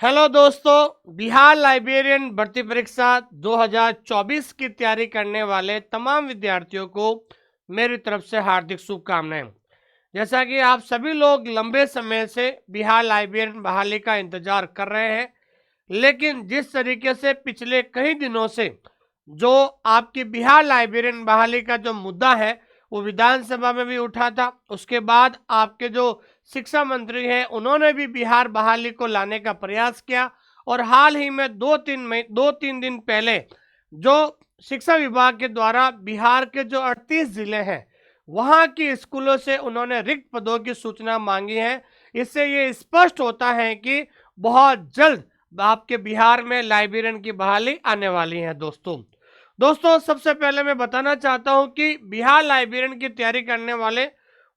Hello दोस्तों, Bihar librarian भर्ती परीक्षा 2024 की तैयारी करने वाले तमाम विद्यार्थियों को मेरी तरफ से हार्दिक शुभकामनाएं। जैसा कि आप सभी लोग लंबे समय से बिहार लाइब्रेरियन बहाली का इंतजार कर रहे हैं, लेकिन जिस तरीके से पिछले कई दिनों से जो आपकी बिहार लाइब्रेरियन बहाली का जो मुद्दा है वो विधानसभा में भी उठा था, उसके बाद आपके जो शिक्षा मंत्री हैं उन्होंने भी बिहार बहाली को लाने का प्रयास किया और हाल ही में दो तीन दिन पहले जो शिक्षा विभाग के द्वारा बिहार के जो 38 जिले हैं वहां की स्कूलों से उन्होंने रिक्त पदों की सूचना मांगी है। इससे ये स्पष्ट होता है कि बहुत जल्द आपके बिहार में लाइब्रेरियन की बहाली आने वाली है। दोस्तों सबसे पहले मैं बताना चाहता हूं कि बिहार लाइब्रेरियन की तैयारी करने वाले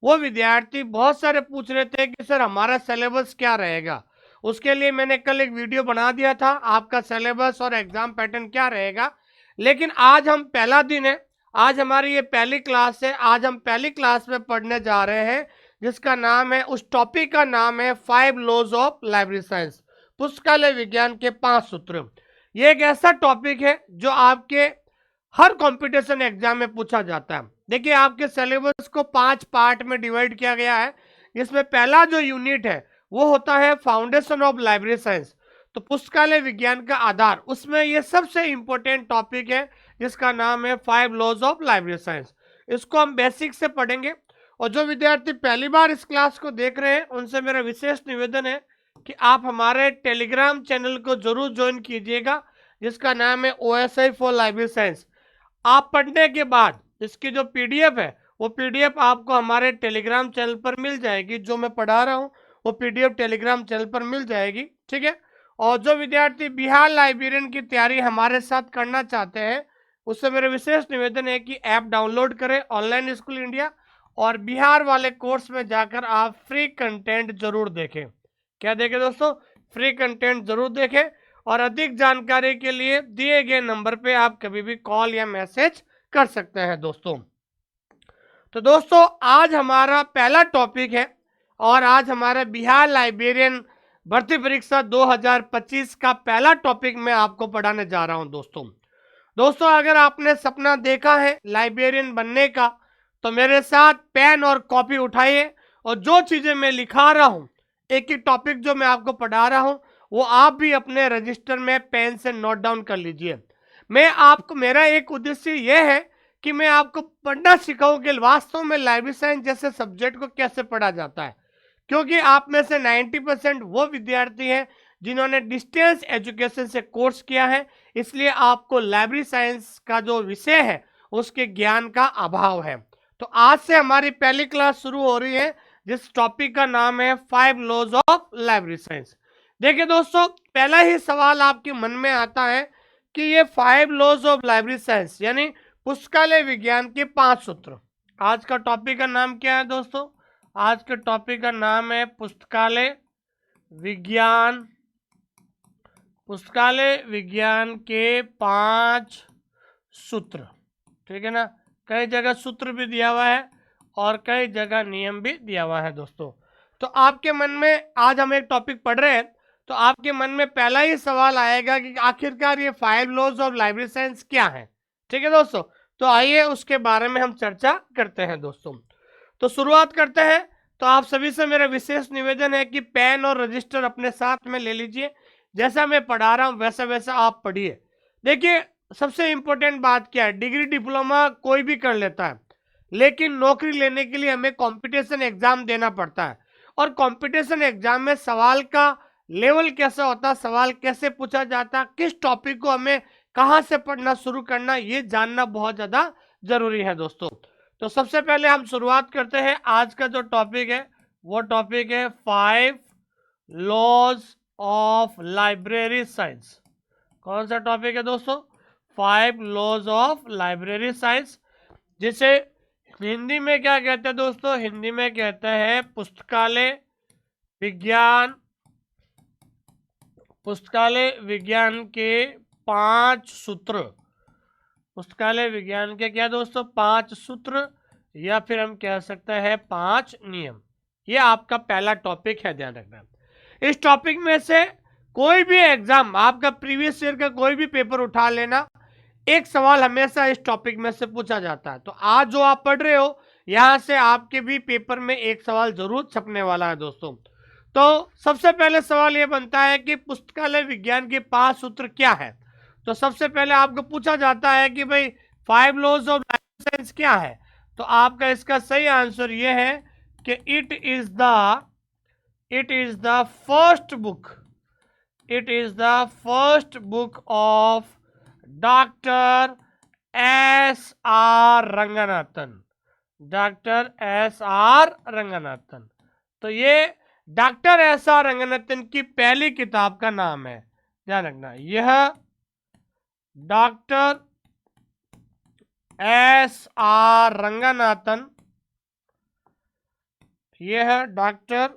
वो विद्यार्थी बहुत सारे पूछ रहे थे कि सर हमारा सिलेबस क्या रहेगा। उसके लिए मैंने कल एक वीडियो बना दिया था, आपका सिलेबस और एग्जाम पैटर्न क्या रहेगा। लेकिन आज हम पहला दिन है, आज हमारी ये पहली क्लास है। आज हम पहली क्लास में पढ़ने जा रहे हैं जिसका नाम है, उस टॉपिक का नाम है 5 लॉज ऑफ लाइब्रेरी साइंस, पुस्तकालय विज्ञान के 5 सूत्र। ये एक ऐसा टॉपिक है जो आपके हर कंपटीशन एग्जाम में पूछा जाता है। देखिए आपके सिलेबस को 5 पार्ट में डिवाइड किया गया है। इसमें पहला जो यूनिट है वो होता है फाउंडेशन ऑफ लाइब्रेरी साइंस, तो पुस्तकालय विज्ञान का आधार। उसमें ये सबसे इंपॉर्टेंट टॉपिक है जिसका नाम है 5 लॉज ऑफ लाइब्रेरी साइंस। इसको हम बेसिक से पढ़ेंगे और जो विद्यार्थी पहली बार इस क्लास को देख रहे हैं उनसे मेरा विशेष निवेदन है कि आप हमारे टेलीग्राम चैनल को जरूर ज्वाइन कीजिएगा जिसका नाम है OSI फॉर लाइब्रेरी साइंस। आप पढ़ने के बाद इसकी जो पीडीएफ है वो पीडीएफ आपको हमारे टेलीग्राम चैनल पर मिल जाएगी। जो मैं पढ़ा रहा हूँ वो पीडीएफ टेलीग्राम चैनल पर मिल जाएगी, ठीक है। और जो विद्यार्थी बिहार लाइब्रेरियन की तैयारी हमारे साथ करना चाहते हैं उससे मेरा विशेष निवेदन है कि ऐप डाउनलोड करें ऑनलाइन स्कूल इंडिया, और बिहार वाले कोर्स में जाकर आप फ्री कंटेंट जरूर देखें। क्या देखें दोस्तों? फ्री कंटेंट जरूर देखें। और अधिक जानकारी के लिए दिए गए नंबर पे आप कभी भी कॉल या मैसेज कर सकते हैं दोस्तों। तो दोस्तों आज हमारा पहला टॉपिक है और आज हमारे बिहार लाइब्रेरियन भर्ती परीक्षा 2025 का पहला टॉपिक मैं आपको पढ़ाने जा रहा हूं दोस्तों अगर आपने सपना देखा है लाइब्रेरियन बनने का तो मेरे साथ पेन और कॉपी उठाइए और जो चीजें मैं लिखा रहा हूं, एक एक टॉपिक जो मैं आपको पढ़ा रहा हूं वो आप भी अपने रजिस्टर में पेन से नोट डाउन कर लीजिए। मेरा एक उद्देश्य यह है कि मैं आपको पढ़ना सिखाऊं कि वास्तव में लाइब्रेरी साइंस जैसे सब्जेक्ट को कैसे पढ़ा जाता है, क्योंकि आप में से 90% वो विद्यार्थी हैं जिन्होंने डिस्टेंस एजुकेशन से कोर्स किया है, इसलिए आपको लाइब्रेरी साइंस का जो विषय है उसके ज्ञान का अभाव है। तो आज से हमारी पहली क्लास शुरू हो रही है जिस टॉपिक का नाम है 5 लॉज ऑफ लाइब्रेरी साइंस। देखिए दोस्तों पहला ही सवाल आपके मन में आता है कि ये 5 लॉज ऑफ लाइब्रेरी साइंस यानी पुस्तकालय विज्ञान के 5 सूत्र। आज का टॉपिक का नाम क्या है दोस्तों? आज के टॉपिक का नाम है पुस्तकालय विज्ञान के 5 सूत्र, ठीक है ना। कई जगह सूत्र भी दिया हुआ है और कई जगह नियम भी दिया हुआ है दोस्तों। तो आपके मन में, आज हम एक टॉपिक पढ़ रहे हैं तो आपके मन में पहला ही सवाल आएगा कि आखिरकार ये 5 लॉज ऑफ लाइब्रेरी साइंस क्या है, ठीक है दोस्तों। तो आइए उसके बारे में हम चर्चा करते हैं दोस्तों। तो शुरुआत करते हैं। तो आप सभी से मेरा विशेष निवेदन है कि पेन और रजिस्टर अपने साथ में ले लीजिए, जैसा मैं पढ़ा रहा हूं वैसा वैसा आप पढ़िए। देखिए सबसे इंपॉर्टेंट बात क्या है, डिग्री डिप्लोमा कोई भी कर लेता है, लेकिन नौकरी लेने के लिए हमें कंपटीशन एग्जाम देना पड़ता है। और कंपटीशन एग्जाम में सवाल का लेवल कैसा होता है, सवाल कैसे पूछा जाता, किस टॉपिक को हमें कहां से पढ़ना शुरू करना, ये जानना बहुत ज्यादा जरूरी है दोस्तों। तो सबसे पहले हम शुरुआत करते हैं। आज का जो टॉपिक है वो टॉपिक है 5 लॉज ऑफ लाइब्रेरी साइंस। कौन सा टॉपिक है दोस्तों? 5 लॉज ऑफ लाइब्रेरी साइंस, जिसे हिंदी में क्या कहते हैं दोस्तों? हिंदी में कहते हैं पुस्तकालय विज्ञान के 5 सूत्र। पुस्तकालय विज्ञान के क्या दोस्तों? 5 सूत्र, या फिर हम कह सकते हैं 5 नियम। ये आपका पहला टॉपिक है, ध्यान रखना। इस टॉपिक में से कोई भी एग्जाम, आपका प्रीवियस ईयर का कोई भी पेपर उठा लेना, एक सवाल हमेशा इस टॉपिक में से पूछा जाता है। तो आज जो आप पढ़ रहे हो, यहां से आपके भी पेपर में एक सवाल जरूर छपने वाला है दोस्तों। तो सबसे पहले सवाल यह बनता है कि पुस्तकालय विज्ञान के 5 सूत्र क्या है। तो सबसे पहले आपको पूछा जाता है कि भाई 5 लॉज ऑफ लाइफ साइंस क्या है। तो आपका इसका सही आंसर यह है कि it is the first book, it is the first book of doctor S R Ranganathan, doctor S R Ranganathan. तो ये डॉक्टर एस आर रंगनाथन की पहली किताब का नाम है, ध्यान रखना। यह डॉक्टर एस आर रंगनाथन, यह डॉक्टर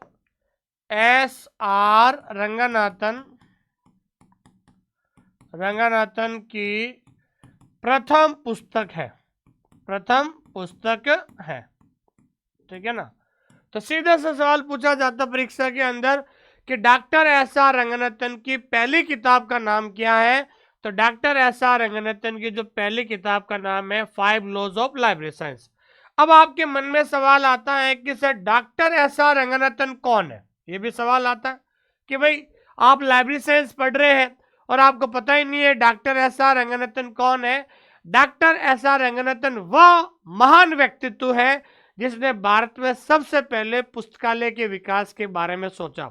एस आर रंगनाथन की प्रथम पुस्तक है, प्रथम पुस्तक है, ठीक है ना। तो सीधा सा सवाल पूछा जाता परीक्षा के अंदर कि डॉक्टर एस आर रंगनाथन की पहली किताब का नाम क्या है। तो डॉक्टर एस आर रंगनाथन की जो पहली किताब का नाम है 5 लॉज ऑफ लाइब्रेरी साइंस। अब आपके मन में सवाल आता है कि sir doctor S R Ranganathan कौन है, ये भी सवाल आता है कि भाई आप लाइब्रेरी साइंस पढ़ रहे हैं और आपको पता ही नहीं है डॉक्टर एस आर रंगनाथन कौन है। डॉक्टर एस आर रंगनाथन वह महान व्यक्तित्व है जिसने भारत में सबसे पहले पुस्तकालय के विकास के बारे में सोचा,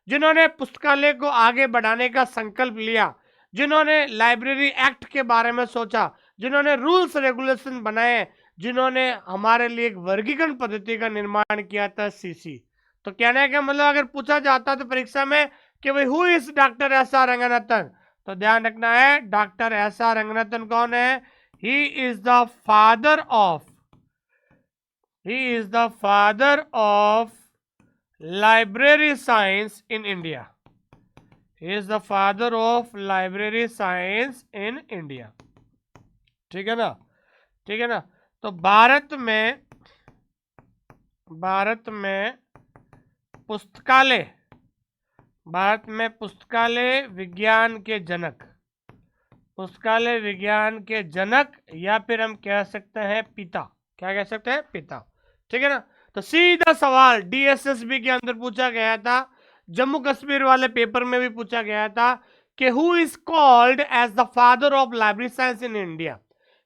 जिन्होंने पुस्तकालय को आगे बढ़ाने का संकल्प लिया, जिन्होंने लाइब्रेरी एक्ट के बारे में सोचा, जिन्होंने रूल्स रेगुलेशन बनाए, जिन्होंने हमारे लिए एक वर्गीकरण पद्धति का निर्माण किया था, सीसी। तो कहने का मतलब अगर पूछा जाता तो परीक्षा में कि भाई who is doctor S R Ranganathan, तो ध्यान रखना है डॉक्टर एस आर रंगनाथन कौन है। He is the father of library science in India. He is the father of library science in India, ठीक है ना, ठीक है ना। तो भारत में पुस्तकालय विज्ञान के जनक, पुस्तकालय विज्ञान के जनक, या फिर हम कह सकते हैं पिता, क्या कह सकते हैं, पिता, ठीक है ना। तो सीधा सवाल डीएसएसबी के अंदर पूछा गया था, जम्मू कश्मीर वाले पेपर में भी पूछा गया था कि who is called as the father of library science in India,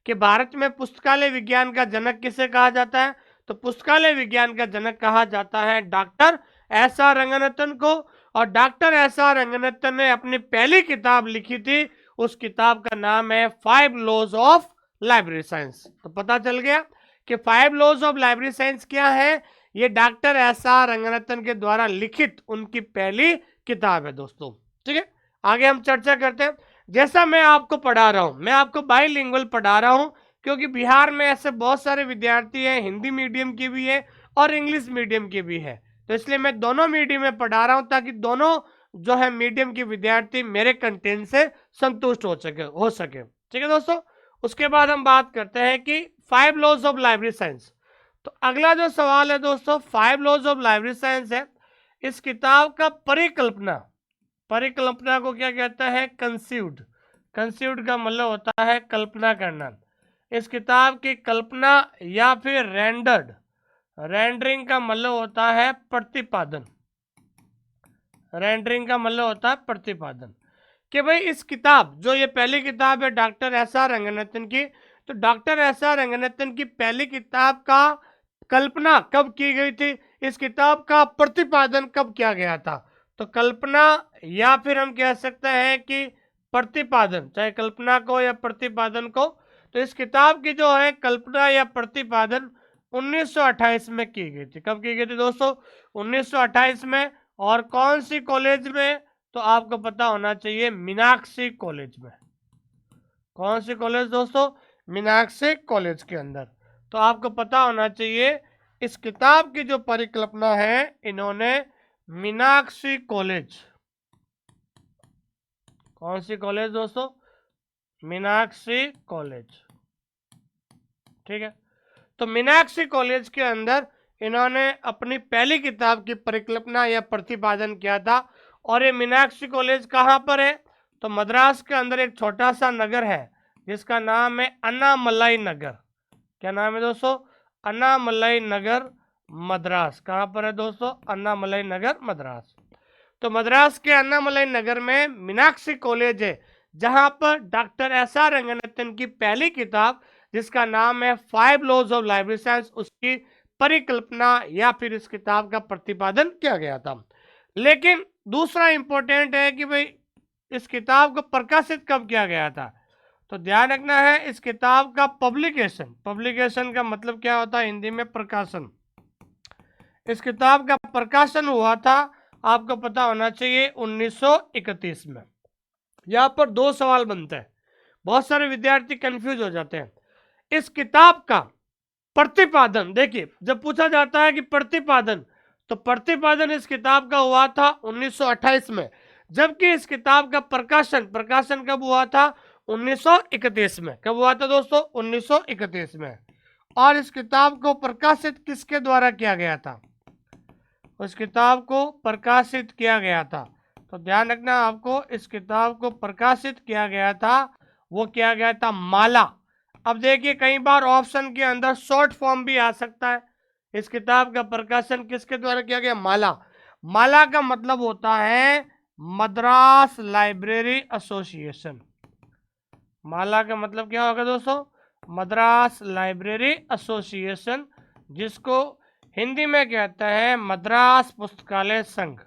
कि भारत में पुस्तकालय विज्ञान का जनक किसे कहा जाता है। तो पुस्तकालय विज्ञान का जनक कहा जाता है डॉक्टर एस आर रंगनाथन को, और डॉक्टर एस आर रंगनाथन ने अपनी पहली किताब लिखी थी, उस किताब का नाम है 5 लॉज ऑफ लाइब्रेरी साइंस। तो पता चल गया कि 5 लॉज ऑफ लाइब्रेरी साइंस क्या है, ये डॉक्टर एस आर रंगनाथन के द्वारा लिखित उनकी पहली किताब है दोस्तों, ठीक है। आगे हम चर्चा करते हैं। जैसा मैं आपको पढ़ा रहा हूं, मैं आपको बाइलिंगुअल पढ़ा रहा हूं, क्योंकि बिहार में ऐसे बहुत सारे विद्यार्थी हैं, हिंदी मीडियम की भी है और इंग्लिश मीडियम की भी है, तो इसलिए मैं दोनों मीडियम में पढ़ा रहा हूं ताकि दोनों जो है मीडियम के विद्यार्थी मेरे कंटेंट से संतुष्ट हो सके, ठीक है दोस्तों। उसके बाद हम बात करते हैं कि 5 लॉज ऑफ लाइब्रेरी साइंस। तो अगला जो सवाल है दोस्तों, 5 लॉज ऑफ लाइब्रेरी साइंस है। इस किताब का परिकल्पना को क्या कहता है, कंसीव्ड। कंसीव्ड का मतलब होता है कल्पना करना। इस किताब की कल्पना या फिर रेंडरिंग का मतलब होता है प्रतिपादन। रेंडरिंग का मतलब होता है प्रतिपादन, कि भाई इस किताब, जो ये पहली किताब है डॉक्टर एस आर रंगनाथन की, तो डॉक्टर एस आर रंगनाथन की पहली किताब का कल्पना कब की गई थी, इस किताब का प्रतिपादन कब किया गया था। तो कल्पना या फिर हम कह सकते हैं कि प्रतिपादन, चाहे कल्पना को या प्रतिपादन को। तो इस किताब की जो है कल्पना या प्रतिपादन 1928 में की गई थी। कब की गई थी दोस्तों, 1928 में। और कौन सी कॉलेज में, तो आपको पता होना चाहिए मीनाक्षी कॉलेज में। कौन सी कॉलेज दोस्तों, मीनाक्षी कॉलेज के अंदर। तो आपको पता होना चाहिए इस किताब की जो परिकल्पना है इन्होंने मीनाक्षी कॉलेज, कौन सी कॉलेज दोस्तों, मीनाक्षी कॉलेज, ठीक है। तो मीनाक्षी कॉलेज के अंदर इन्होंने अपनी पहली किताब की परिकल्पना या प्रतिपादन किया था, और ये मीनाक्षी कॉलेज कहाँ पर है? तो मद्रास के अंदर एक छोटा सा नगर है जिसका नाम है अन्नामलाई नगर। क्या नाम है दोस्तों? अन्नामलाई नगर, मद्रास। कहाँ पर है दोस्तों? अन्नामलाई नगर, मद्रास। तो मद्रास के अन्नामलाई नगर में मीनाक्षी कॉलेज है, जहां पर डॉक्टर एस आर रंगनाथन की पहली किताब जिसका नाम है 5 लॉज ऑफ लाइब्रेरी साइंस, उसकी परिकल्पना या फिर इस किताब का प्रतिपादन किया गया था। लेकिन दूसरा इंपॉर्टेंट है कि भाई इस किताब को प्रकाशित कब किया गया था? तो ध्यान रखना है इस किताब का पब्लिकेशन, पब्लिकेशन का मतलब क्या होता है हिंदी में? प्रकाशन। इस किताब का प्रकाशन हुआ था, आपको पता होना चाहिए, 1931 में। यहाँ पर दो सवाल बनते हैं, बहुत सारे विद्यार्थी कंफ्यूज हो जाते हैं। इस किताब का प्रतिपादन, देखिए जब पूछा जाता है कि प्रतिपादन, तो प्रतिपादन इस किताब का हुआ था 1928 में, जबकि इस किताब का प्रकाशन कब हुआ था? 1931 में। कब हुआ था दोस्तों? 1931 में। और इस किताब को प्रकाशित किसके द्वारा किया गया था? उस किताब को प्रकाशित किया गया था, तो ध्यान रखना आपको, इस किताब को प्रकाशित किया गया था, वो किया गया था माला। अब देखिए कई बार ऑप्शन के अंदर शॉर्ट फॉर्म भी आ सकता है। इस किताब का प्रकाशन किसके द्वारा किया गया? माला। माला का मतलब होता है मद्रास लाइब्रेरी एसोसिएशन। माला का मतलब क्या होगा दोस्तों? मद्रास लाइब्रेरी एसोसिएशन, जिसको हिंदी में कहता है मद्रास पुस्तकालय संघ।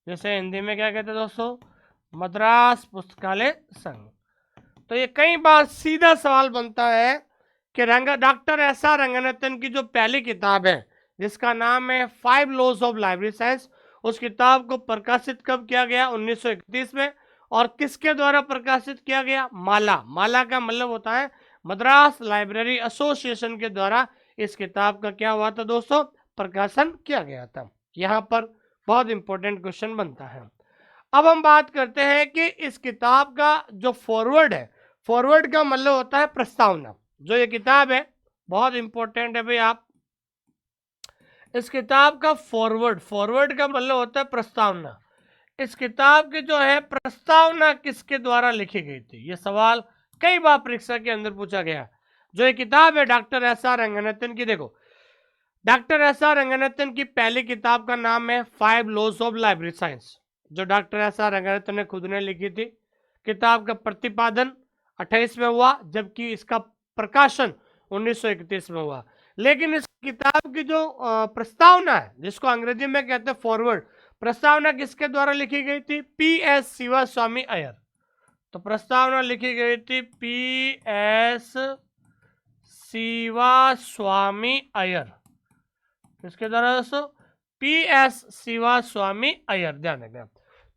जैसे हिंदी में क्या कहते हैं दोस्तों? मद्रास पुस्तकालय संघ। तो ये कई बार सीधा सवाल बनता है कि डॉक्टर एस आर रंगनाथन की जो पहली किताब है जिसका नाम है 5 लॉज ऑफ लाइब्रेरी साइंस, उस किताब को प्रकाशित कब किया गया? 1931 में। और किसके द्वारा प्रकाशित किया गया? माला। माला का मतलब होता है मद्रास लाइब्रेरी एसोसिएशन के द्वारा इस किताब का क्या हुआ था दोस्तों? प्रकाशन किया गया था। यहाँ पर बहुत इंपॉर्टेंट क्वेश्चन बनता है। अब हम बात करते हैं कि इस किताब का जो फॉरवर्ड है, फॉरवर्ड का मतलब होता है प्रस्तावना। जो ये किताब है बहुत इंपॉर्टेंट है भाई, आप इस किताब का फॉरवर्ड का मतलब होता है प्रस्तावना। इस किताब की जो है प्रस्तावना किसके द्वारा लिखी गई थी? ये सवाल कई बार परीक्षा के अंदर पूछा गया। जो ये किताब है डॉक्टर एस आर रंगनाथन की, देखो डॉक्टर एस आर रंगनाथन की पहली किताब का नाम है 5 लॉज ऑफ लाइब्रेरी साइंस, जो डॉक्टर एस आर रंगनाथन ने खुद ने लिखी थी। किताब का प्रतिपादन 28 में हुआ, जबकि इसका प्रकाशन 1931 में हुआ। लेकिन इस किताब की जो प्रस्तावना है, जिसको अंग्रेजी में कहते हैं फॉरवर्ड, प्रस्तावना किसके द्वारा लिखी गई थी? PS शिवास्वामी अय्यर। तो प्रस्तावना लिखी गई थी PS शिवास्वामी अय्यर। किसके द्वारा दोस्तों? PS शिवास्वामी अय्यर। ध्यान रखना,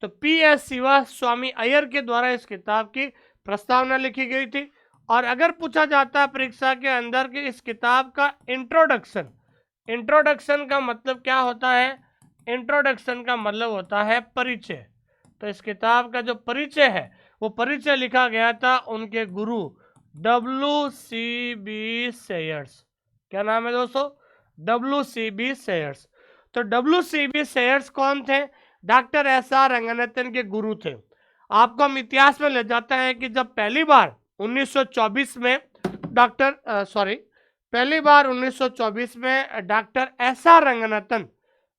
तो PS शिवास्वामी अय्यर के द्वारा इस किताब की प्रस्तावना लिखी गई थी। और अगर पूछा जाता है परीक्षा के अंदर कि इस किताब का इंट्रोडक्शन, इंट्रोडक्शन का मतलब क्या होता है? इंट्रोडक्शन का मतलब होता है परिचय। तो इस किताब का जो परिचय है, वो परिचय लिखा गया था उनके गुरु WCB सेयर्स। क्या नाम है दोस्तों? WCB shares. तो WCB सेयर्स कौन थे? डॉक्टर एस आर रंगनाथन के गुरु थे। आपको हम इतिहास में ले जाते हैं कि जब पहली बार 1924 में पहली बार 1924 में डॉक्टर एस आर रंगनाथन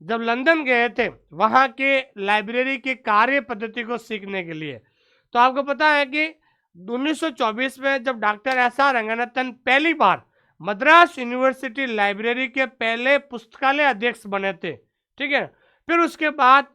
जब लंदन गए थे वहाँ के लाइब्रेरी की कार्य पद्धति को सीखने के लिए। तो आपको पता है कि 1924 में जब डॉक्टर एस आर रंगनाथन पहली बार मद्रास यूनिवर्सिटी लाइब्रेरी के पहले पुस्तकालय अध्यक्ष बने थे, ठीक है। फिर उसके बाद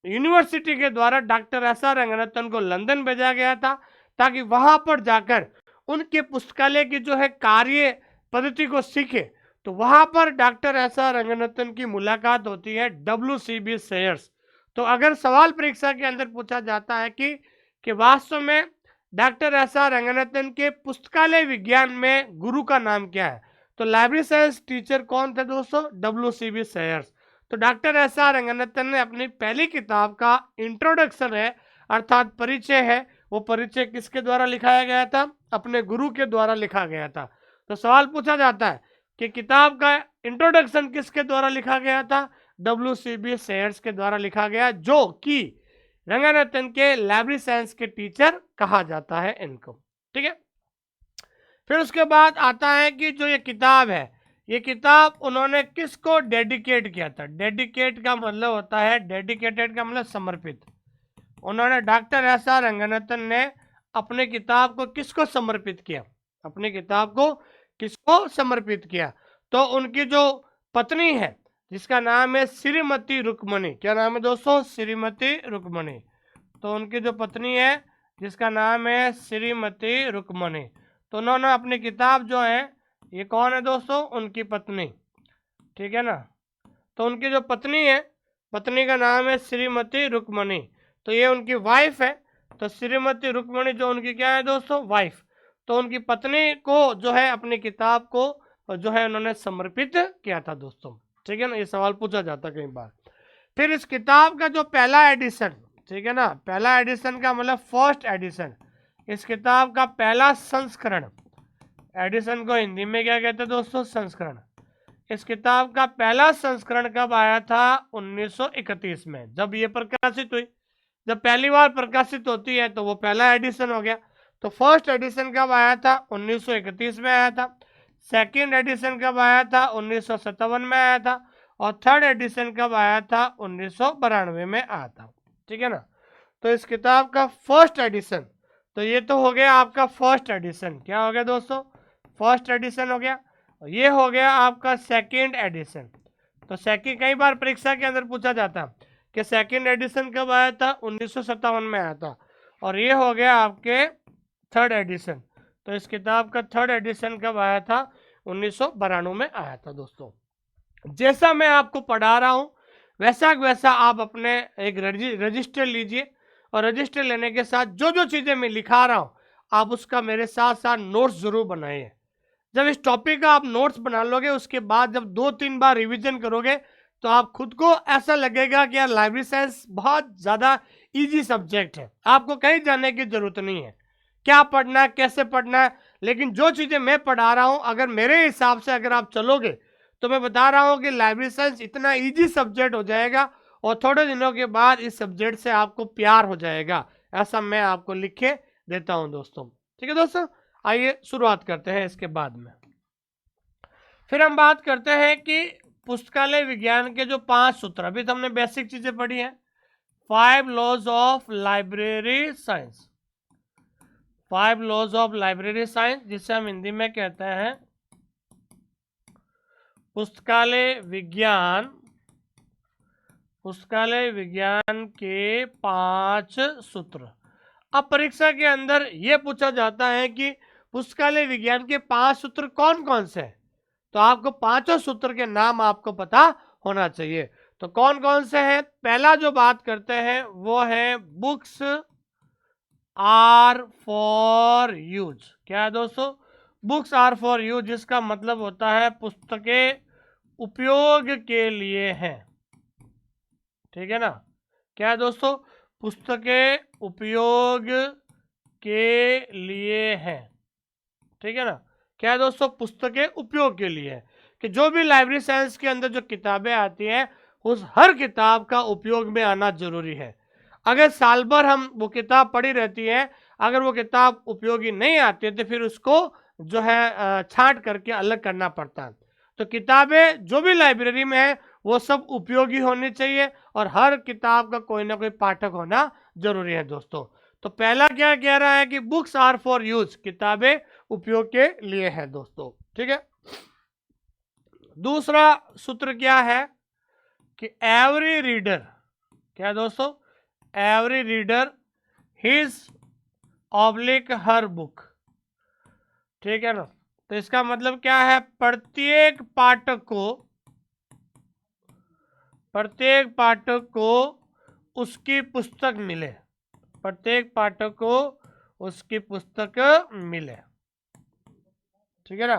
यूनिवर्सिटी के द्वारा डॉक्टर एस आर रंगनाथन को लंदन भेजा गया था, ताकि वहां पर जाकर उनके पुस्तकालय की जो है कार्य पद्धति को सीखे। तो वहां पर डॉक्टर एस आर रंगनाथन की मुलाकात होती है WCB सेयर्स। तो अगर सवाल परीक्षा के अंदर पूछा जाता है कि वास्तव में डॉक्टर एस आर रंगनाथन के पुस्तकालय विज्ञान में गुरु का नाम क्या है, तो लाइब्रेरी साइंस टीचर कौन थे दोस्तों? WCB shares. तो डॉक्टर एस आर रंगनाथन ने अपनी पहली किताब का इंट्रोडक्शन है, अर्थात परिचय है, वो परिचय किसके द्वारा लिखाया गया था? अपने गुरु के द्वारा लिखा गया था। तो सवाल पूछा जाता है कि किताब का इंट्रोडक्शन किसके द्वारा लिखा गया था? WCB सेयर्स के द्वारा लिखा गया, जो कि रंगनाथन के लाइब्रेरी साइंस के टीचर कहा जाता है इनको। ठीक है, फिर उसके बाद आता है कि जो ये किताब है, ये किताब उन्होंने किसको डेडिकेट किया था। डेडिकेट का मतलब होता है, डेडिकेटेड का मतलब समर्पित। उन्होंने डॉक्टर एस.आर. रंगनाथन ने अपने किताब को किसको समर्पित किया, अपनी किताब को किसको समर्पित किया, तो उनकी जो पत्नी है जिसका नाम है श्रीमती रुक्मणी, क्या नाम है दोस्तों, श्रीमती रुक्मणी। तो उनकी जो पत्नी है जिसका नाम है श्रीमती रुक्मणी, तो उन्होंने अपनी किताब जो है, ये कौन है दोस्तों, उनकी पत्नी, ठीक है ना। तो उनकी जो पत्नी है, पत्नी का नाम है श्रीमती रुक्मणी, तो ये उनकी वाइफ है। तो श्रीमती रुक्मणी जो उनकी क्या है दोस्तों, वाइफ। तो उनकी पत्नी को जो है अपनी किताब को जो है उन्होंने समर्पित किया था दोस्तों, ठीक है ना, ये सवाल पूछा जाता कई बार। फिर इस किताब का जो पहला एडिशन, ठीक है ना, पहला एडिशन का मतलब फर्स्ट एडिशन, इस किताब का पहला संस्करण, एडिशन को हिंदी में क्या कहते हैं दोस्तों, संस्करण। इस किताब का पहला संस्करण कब आया था, 1931 में, जब ये प्रकाशित हुई। जब पहली बार प्रकाशित होती है तो वो पहला एडिशन हो गया। तो फर्स्ट एडिशन कब आया था, 1931 में आया था। सेकंड एडिशन कब आया था, 1957 में आया था। और थर्ड एडिशन कब आया था, 1992 में आया था, ठीक है ना। तो इस किताब का फर्स्ट एडिशन, तो ये तो हो गया आपका फर्स्ट एडिशन, क्या हो गया दोस्तों, फर्स्ट एडिशन हो गया। ये हो गया आपका सेकंड एडिशन। तो सेकंड, कई बार परीक्षा के अंदर पूछा जाता कि सेकंड एडिशन कब आया था, 1957 में आया था। और ये हो गया आपके थर्ड एडिशन। तो इस किताब का थर्ड एडिशन कब आया था, 1992 में आया था दोस्तों। जैसा मैं आपको पढ़ा रहा हूँ वैसा वैसा आप अपने एक रजिस्टर लीजिए, और रजिस्टर लेने के साथ जो जो चीज़ें मैं लिखा रहा हूँ आप उसका मेरे साथ साथ नोट्स जरूर बनाइए। जब इस टॉपिक का आप नोट्स बना लोगे, उसके बाद जब 2-3 बार रिवीजन करोगे तो आप खुद को ऐसा लगेगा कि यार लाइब्रेरी साइंस बहुत ज़्यादा इजी सब्जेक्ट है, आपको कहीं जाने की ज़रूरत नहीं है, क्या पढ़ना है कैसे पढ़ना है। लेकिन जो चीज़ें मैं पढ़ा रहा हूँ अगर मेरे हिसाब से अगर आप चलोगे तो मैं बता रहा हूँ कि लाइब्रेरी साइंस इतना इजी सब्जेक्ट हो जाएगा, और थोड़े दिनों के बाद इस सब्जेक्ट से आपको प्यार हो जाएगा, ऐसा मैं आपको लिख के देता हूँ दोस्तों। ठीक है दोस्तों, आइए शुरुआत करते हैं इसके बाद में। फिर हम बात करते हैं कि पुस्तकालय विज्ञान के जो 5 सूत्र, अभी तो हमने बेसिक चीजें पढ़ी हैं, 5 laws of library science, 5 laws of library science, जिसे हम हिंदी में कहते हैं पुस्तकालय विज्ञान, पुस्तकालय विज्ञान के 5 सूत्र। अब परीक्षा के अंदर यह पूछा जाता है कि पुस्तकालय विज्ञान के 5 सूत्र कौन कौन से हैं, तो आपको 5 सूत्र के नाम आपको पता होना चाहिए। तो कौन कौन से हैं, पहला जो बात करते हैं वो है बुक्स आर फॉर यूज। क्या है दोस्तों, बुक्स आर फॉर यूज, जिसका मतलब होता है पुस्तकें उपयोग के लिए हैं, ठीक है ना। क्या है दोस्तों, पुस्तकें उपयोग के लिए हैं, ठीक है ना। क्या है दोस्तों, पुस्तकें उपयोग के लिए है, कि जो भी लाइब्रेरी साइंस के अंदर जो किताबें आती हैं उस हर किताब का उपयोग में आना जरूरी है। अगर साल भर हम वो किताब पढ़ी रहती है, अगर वो किताब उपयोगी नहीं आती है तो फिर उसको जो है छांट करके अलग करना पड़ता है। तो किताबें जो भी लाइब्रेरी में है वो सब उपयोगी होनी चाहिए, और हर किताब का कोई ना कोई पाठक होना जरूरी है दोस्तों। तो पहला क्या कह रहा है कि बुक्स आर फॉर यूज, किताबें उपयोग के लिए है दोस्तों, ठीक है। दूसरा सूत्र क्या है कि एवरी रीडर, क्या दोस्तों, एवरी रीडर हिज ऑब्लिक हर बुक, ठीक है ना। तो इसका मतलब क्या है, प्रत्येक पाठक को उसकी पुस्तक मिले, प्रत्येक पाठक को उसकी पुस्तक मिले, ठीक है ना,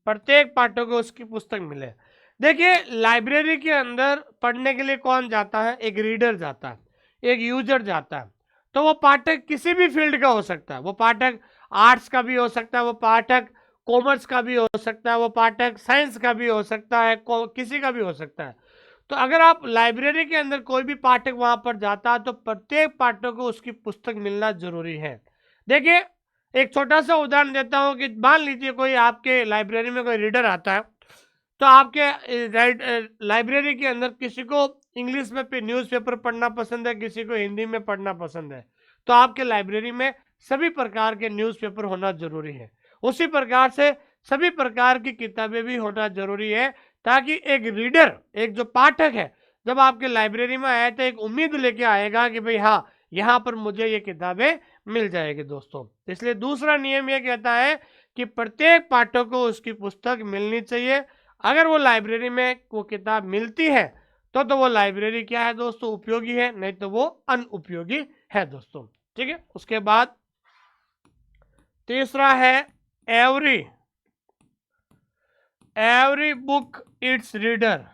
प्रत्येक पाठक को उसकी पुस्तक मिले। देखिए लाइब्रेरी के अंदर पढ़ने के लिए कौन जाता है, एक रीडर जाता है, एक यूजर जाता है। तो वो पाठक किसी भी फील्ड का हो सकता है, वो पाठक आर्ट्स का भी हो सकता है, वो पाठक कॉमर्स का भी हो सकता है, वो पाठक साइंस का भी हो सकता है, किसी का भी हो सकता है। तो अगर आप लाइब्रेरी के अंदर कोई भी पाठक वहां पर जाता है तो प्रत्येक पाठक को उसकी पुस्तक मिलना जरूरी है। देखिए, एक छोटा सा उदाहरण देता हूँ कि मान लीजिए कोई आपके लाइब्रेरी में कोई रीडर आता है, तो आपके लाइब्रेरी के अंदर किसी को इंग्लिश में न्यूज़पेपर पढ़ना पसंद है, किसी को हिंदी में पढ़ना पसंद है, तो आपके लाइब्रेरी में सभी प्रकार के न्यूज़पेपर होना जरूरी है। उसी प्रकार से सभी प्रकार की किताबें भी होना जरूरी है, ताकि एक रीडर, एक जो पाठक है, जब आपके लाइब्रेरी में आए तो एक उम्मीद लेके आएगा कि भाई हाँ, यहाँ पर मुझे ये किताबें मिल जाएगी दोस्तों। इसलिए दूसरा नियम ये कहता है कि प्रत्येक पाठक को उसकी पुस्तक मिलनी चाहिए। अगर वो लाइब्रेरी में वो किताब मिलती है तो वो लाइब्रेरी क्या है दोस्तों, उपयोगी है, नहीं तो वो अनुपयोगी है दोस्तों। ठीक है, उसके बाद तीसरा है every book it's reader.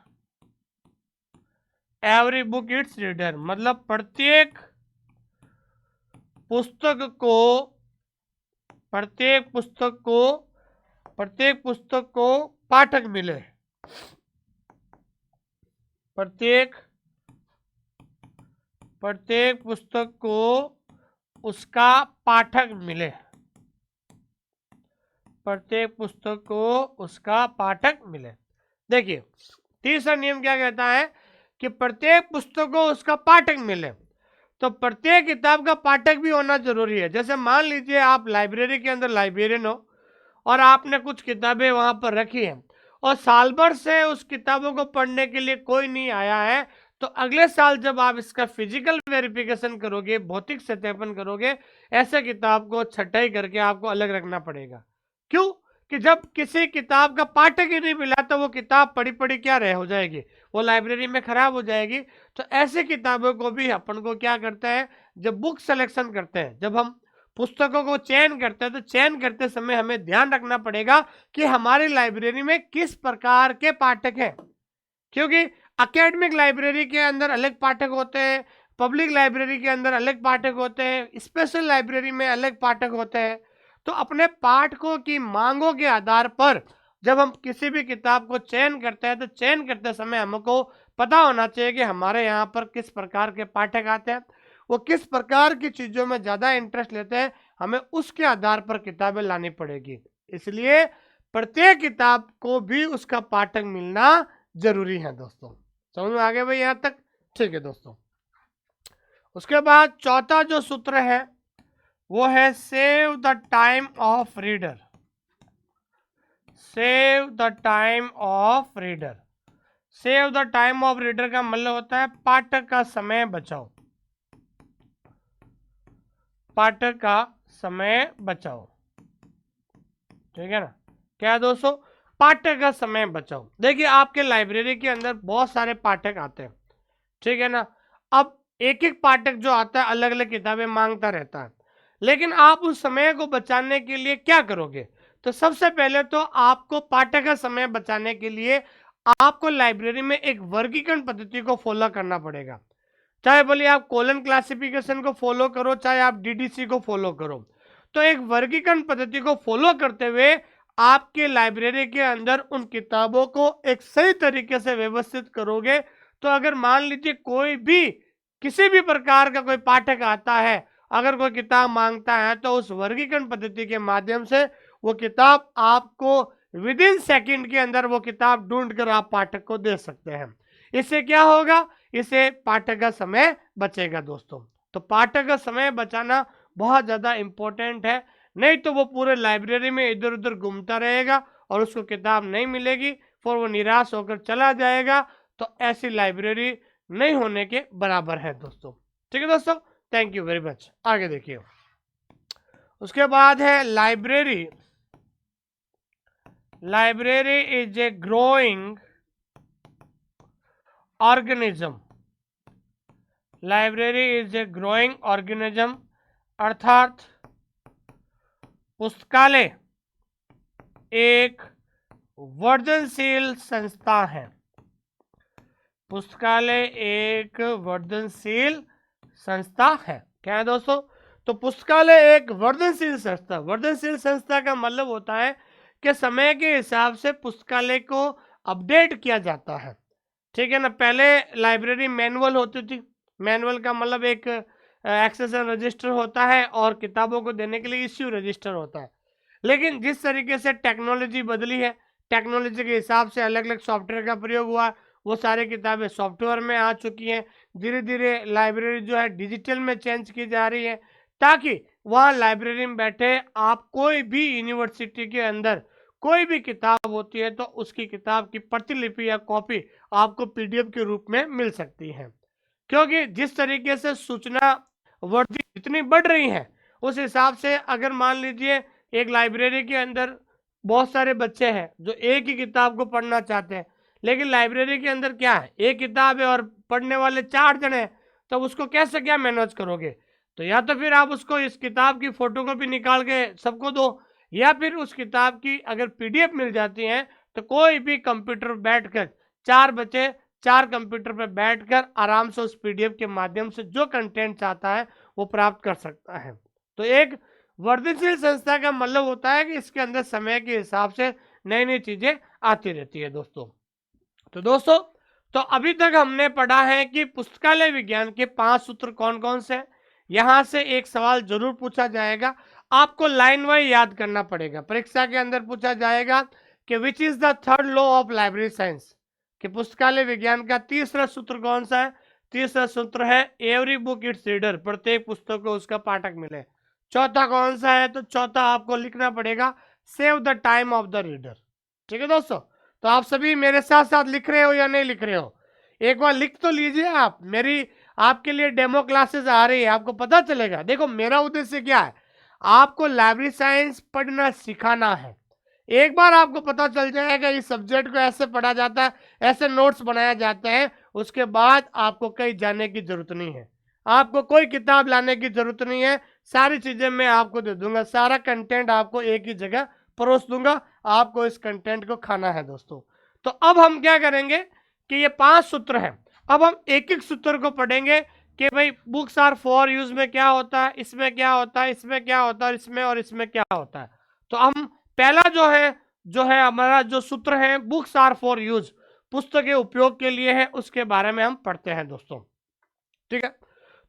Every book it's reader मतलब प्रत्येक पुस्तक को पाठक मिले। प्रत्येक पुस्तक को उसका पाठक मिले। प्रत्येक पुस्तक को उसका पाठक मिले। देखिए, तीसरा नियम क्या कहता है कि प्रत्येक पुस्तक को उसका पाठक मिले, तो प्रत्येक किताब का पाठक भी होना जरूरी है। जैसे मान लीजिए आप लाइब्रेरी के अंदर लाइब्रेरियन हो और आपने कुछ किताबें वहां पर रखी हैं और साल भर से उस किताबों को पढ़ने के लिए कोई नहीं आया है, तो अगले साल जब आप इसका फिजिकल वेरिफिकेशन करोगे, भौतिक सत्यापन करोगे, ऐसे किताब को छटाई करके आपको अलग रखना पड़ेगा। क्यों? कि जब किसी किताब का पाठक ही नहीं मिला तो वो किताब पढ़ी पढ़ी क्या रह हो जाएगी, वो लाइब्रेरी में खराब हो जाएगी। तो ऐसे किताबों को भी अपन को क्या करता है, जब बुक सिलेक्शन करते हैं, जब हम पुस्तकों को चयन करते हैं, तो चयन करते समय हमें ध्यान रखना पड़ेगा कि हमारी लाइब्रेरी में किस प्रकार के पाठक हैं। क्योंकि एकेडमिक लाइब्रेरी के अंदर अलग पाठक होते हैं, पब्लिक लाइब्रेरी के अंदर अलग पाठक होते हैं, स्पेशल लाइब्रेरी में अलग पाठक होते हैं। तो अपने पाठकों की मांगों के आधार पर जब हम किसी भी किताब को चयन करते हैं, तो चयन करते समय हमको पता होना चाहिए कि हमारे यहाँ पर किस प्रकार के पाठक आते हैं, वो किस प्रकार की चीज़ों में ज़्यादा इंटरेस्ट लेते हैं, हमें उसके आधार पर किताबें लानी पड़ेगी। इसलिए प्रत्येक किताब को भी उसका पाठक मिलना जरूरी है दोस्तों। समझ में आ गया भाई यहाँ तक? ठीक है दोस्तों। उसके बाद चौथा जो सूत्र है वो है save the time of reader. Save the time of reader. Save the time of reader का मतलब होता है पाठक का समय बचाओ। पाठक का समय बचाओ। ठीक है ना? क्या है दोस्तों? पाठक का समय बचाओ। देखिए, आपके लाइब्रेरी के अंदर बहुत सारे पाठक आते हैं, ठीक है ना? अब एक एक पाठक जो आता है अलग अलग किताबें मांगता रहता है, लेकिन आप उस समय को बचाने के लिए क्या करोगे? तो सबसे पहले तो आपको पाठक का समय बचाने के लिए आपको लाइब्रेरी में एक वर्गीकरण पद्धति को फॉलो करना पड़ेगा। चाहे बोलिए आप कॉलम क्लासिफिकेशन को फॉलो करो, चाहे आप डीडीसी को फॉलो करो, तो एक वर्गीकरण पद्धति को फॉलो करते हुए आपके लाइब्रेरी के अंदर उन किताबों को एक सही तरीके से व्यवस्थित करोगे, तो अगर मान लीजिए कोई भी किसी भी प्रकार का कोई पाठक आता है, अगर कोई किताब मांगता है, तो उस वर्गीकरण पद्धति के माध्यम से वो किताब आपको विद इन सेकेंड के अंदर वो किताब ढूंढ कर आप पाठक को दे सकते हैं। इससे क्या होगा? इससे पाठक का समय बचेगा दोस्तों। तो पाठक का समय बचाना बहुत ज़्यादा इम्पोर्टेंट है, नहीं तो वो पूरे लाइब्रेरी में इधर उधर घूमता रहेगा और उसको किताब नहीं मिलेगी, फिर वो निराश होकर चला जाएगा। तो ऐसी लाइब्रेरी नहीं होने के बराबर है दोस्तों। ठीक है दोस्तों, थैंक यू वेरी मच। आगे देखिए, उसके बाद है library. Library is a growing organism. Library is a growing organism, अर्थात पुस्तकालय एक वर्धनशील संस्था है। पुस्तकालय एक वर्धनशील संस्था है। क्या है दोस्तों? तो पुस्तकालय एक वर्धनशील संस्था। वर्धनशील संस्था का मतलब होता है कि समय के हिसाब से पुस्तकालय को अपडेट किया जाता है। ठीक है ना। पहले लाइब्रेरी मैनुअल होती थी, मैनुअल का मतलब एक एक्सेशन रजिस्टर होता है और किताबों को देने के लिए इश्यू रजिस्टर होता है। लेकिन जिस तरीके से टेक्नोलॉजी बदली है, टेक्नोलॉजी के हिसाब से अलग अलग सॉफ्टवेयर का प्रयोग हुआ, वो सारी किताबें सॉफ्टवेयर में आ चुकी हैं। धीरे धीरे लाइब्रेरी जो है डिजिटल में चेंज की जा रही है, ताकि वहाँ लाइब्रेरी में बैठे आप कोई भी यूनिवर्सिटी के अंदर कोई भी किताब होती है तो उसकी किताब की प्रतिलिपि या कॉपी आपको पीडीएफ के रूप में मिल सकती है। क्योंकि जिस तरीके से सूचना वर्दी जितनी बढ़ रही है, उस हिसाब से अगर मान लीजिए एक लाइब्रेरी के अंदर बहुत सारे बच्चे हैं जो एक ही किताब को पढ़ना चाहते हैं, लेकिन लाइब्रेरी के अंदर क्या है, एक किताब है और पढ़ने वाले 4 जने हैं, तब उसको कैसे क्या मैनेज करोगे? तो या तो फिर आप उसको इस किताब की फोटोकॉपी निकाल के सबको दो, या फिर उस किताब की अगर पीडीएफ मिल जाती है तो कोई भी कंप्यूटर बैठकर 4 बच्चे 4 कंप्यूटर पर बैठकर आराम से उस पीडीएफ के माध्यम से जो कंटेंट चाहता है वो प्राप्त कर सकता है। तो एक वर्धनशील संस्था का मतलब होता है कि इसके अंदर समय के हिसाब से नई नई चीजें आती रहती है दोस्तों। तो दोस्तों, तो अभी तक हमने पढ़ा है कि पुस्तकालय विज्ञान के 5 सूत्र कौन कौन से हैं। यहां से एक सवाल जरूर पूछा जाएगा, आपको लाइन वाइज याद करना पड़ेगा। परीक्षा के अंदर पूछा जाएगा कि which is the third law of library science, कि पुस्तकालय विज्ञान का तीसरा सूत्र कौन सा है? तीसरा सूत्र है एवरी बुक इट्स रीडर, प्रत्येक पुस्तक को उसका पाठक मिले। चौथा कौन सा है? तो चौथा आपको लिखना पड़ेगा save the time of the reader. ठीक है दोस्तों, तो आप सभी मेरे साथ साथ लिख रहे हो या नहीं लिख रहे हो? एक बार लिख तो लीजिए आप। मेरी आपके लिए डेमो क्लासेस आ रही है, आपको पता चलेगा। देखो मेरा उद्देश्य क्या है, आपको लाइब्रेरी साइंस पढ़ना सिखाना है। एक बार आपको पता चल जाएगा इस सब्जेक्ट को ऐसे पढ़ा जाता है, ऐसे नोट्स बनाया जाता है, उसके बाद आपको कहीं जाने की जरूरत नहीं है, आपको कोई किताब लाने की जरूरत नहीं है। सारी चीजें मैं आपको दे दूंगा, सारा कंटेंट आपको एक ही जगह परोस दूंगा, आपको इस कंटेंट को खाना है दोस्तों। तो अब हम क्या करेंगे कि ये 5 सूत्र हैं, अब हम एक एक सूत्र को पढ़ेंगे कि भाई बुक्स आर फॉर यूज में क्या होता है, इसमें क्या होता है, इसमें क्या होता है, इसमें और इसमें क्या होता है। तो हम पहला जो है हमारा जो सूत्र है बुक्स आर फॉर यूज, पुस्तकें उपयोग के लिए है, उसके बारे में हम पढ़ते हैं दोस्तों। ठीक है,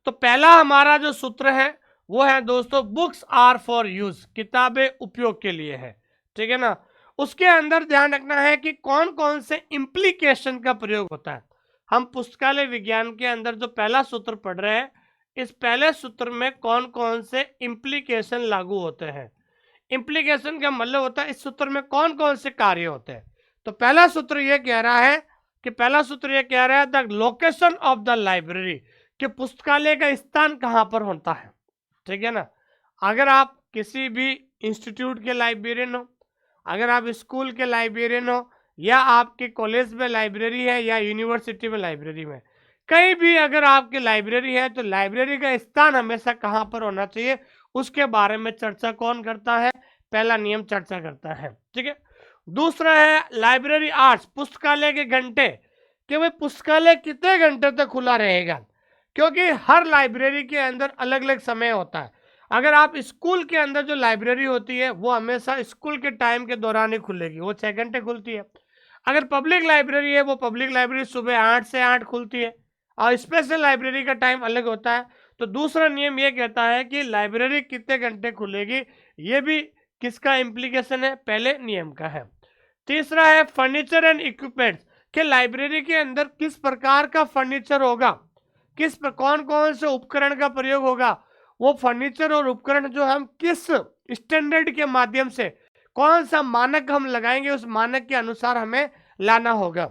तो पहला हमारा जो सूत्र है वो है दोस्तों बुक्स आर फॉर यूज, किताबें उपयोग के लिए है। ठीक है ना। उसके अंदर ध्यान रखना है कि कौन कौन से इंप्लीकेशन का प्रयोग होता है। हम पुस्तकालय विज्ञान के अंदर जो पहला सूत्र पढ़ रहे हैं, इस पहले सूत्र में कौन कौन से इंप्लीकेशन लागू होते हैं। इंप्लीकेशन का मतलब होता है इस सूत्र में कौन कौन से कार्य होते हैं। तो पहला सूत्र यह कह रहा है the location of the library, कि पुस्तकालय का स्थान कहाँ पर होता है। ठीक है ना। अगर आप किसी भी इंस्टीट्यूट के लाइब्रेरियन हो, अगर आप स्कूल के लाइब्रेरियन हो, या आपके कॉलेज में लाइब्रेरी है या यूनिवर्सिटी में लाइब्रेरी में, कहीं भी अगर आपकी लाइब्रेरी है तो लाइब्रेरी का स्थान हमेशा कहाँ पर होना चाहिए, उसके बारे में चर्चा कौन करता है? पहला नियम चर्चा करता है। ठीक है। दूसरा है लाइब्रेरी आवर्स, पुस्तकालय के घंटे, कि भाई पुस्तकालय कितने घंटे तक खुला रहेगा, क्योंकि हर लाइब्रेरी के अंदर अलग अलग समय होता है। अगर आप स्कूल के अंदर जो लाइब्रेरी होती है वो हमेशा स्कूल के टाइम के दौरान ही खुलेगी, वो 6 घंटे खुलती है। अगर पब्लिक लाइब्रेरी है वो पब्लिक लाइब्रेरी सुबह 8 से 8 खुलती है, और स्पेशल लाइब्रेरी का टाइम अलग होता है। तो दूसरा नियम ये कहता है कि लाइब्रेरी कितने घंटे खुलेगी, ये भी किसका इम्प्लीकेशन है? पहले नियम का है। तीसरा है फर्नीचर एंड इक्विपमेंट्स, कि लाइब्रेरी के अंदर किस प्रकार का फर्नीचर होगा, किस पर कौन कौन से उपकरण का प्रयोग होगा, वो फर्नीचर और उपकरण जो हम किस स्टैंडर्ड के माध्यम से, कौन सा मानक हम लगाएंगे, उस मानक के अनुसार हमें लाना होगा।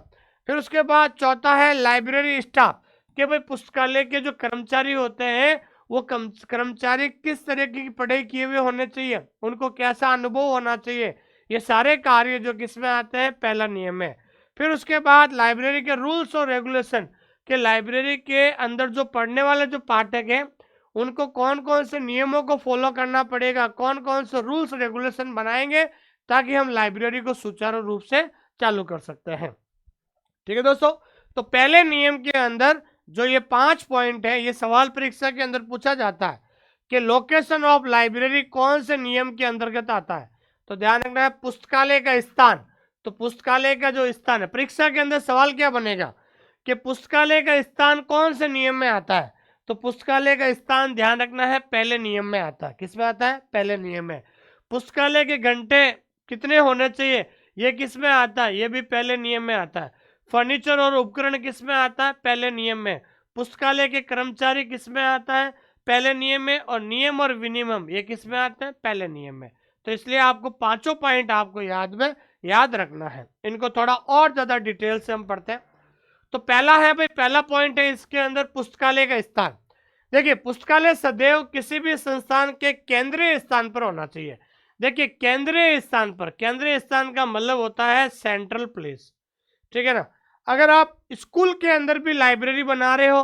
फिर उसके बाद चौथा है लाइब्रेरी स्टाफ, कि भाई पुस्तकालय के जो कर्मचारी होते हैं वो कर्मचारी किस तरह की पढ़ाई किए हुए होने चाहिए, उनको कैसा अनुभव होना चाहिए, ये सारे कार्य जो किसमें आते हैं? पहला नियम है। फिर उसके बाद लाइब्रेरी के रूल्स और रेगुलेशन, कि लाइब्रेरी के अंदर जो पढ़ने वाले जो पाठक हैं उनको कौन कौन से नियमों को फॉलो करना पड़ेगा, कौन कौन से रूल्स रेगुलेशन बनाएंगे ताकि हम लाइब्रेरी को सुचारू रूप से चालू कर सकते हैं। ठीक है दोस्तों, तो पहले नियम के अंदर जो ये 5 पॉइंट है, ये सवाल परीक्षा के अंदर पूछा जाता है कि लोकेशन ऑफ लाइब्रेरी कौन से नियम के अंतर्गत आता है। तो ध्यान रखना है पुस्तकालय का स्थान, तो पुस्तकालय का जो स्थान है, परीक्षा के अंदर सवाल क्या बनेगा कि पुस्तकालय का स्थान कौन से नियम में आता है। तो पुस्तकालय का स्थान ध्यान रखना है, पहले नियम में आता है। किस में आता है? पहले नियम में। पुस्तकालय के घंटे कितने होने चाहिए, ये किस में आता है? ये भी पहले नियम में आता है। फर्नीचर और उपकरण किस में आता है? पहले नियम में। पुस्तकालय के कर्मचारी किस में आता है? पहले नियम में। और नियम और विनियम ये किस में आते हैं? पहले नियम में। तो इसलिए आपको पांचों पॉइंट आपको याद रखना है। इनको थोड़ा और ज्यादा डिटेल से हम पढ़ते हैं। तो पहला है भाई, पहला पॉइंट है इसके अंदर पुस्तकालय का स्थान। देखिए, पुस्तकालय सदैव किसी भी संस्थान के केंद्रीय स्थान पर होना चाहिए। देखिए, केंद्रीय स्थान पर, केंद्रीय स्थान का मतलब होता है सेंट्रल प्लेस, ठीक है ना। अगर आप स्कूल के अंदर भी लाइब्रेरी बना रहे हो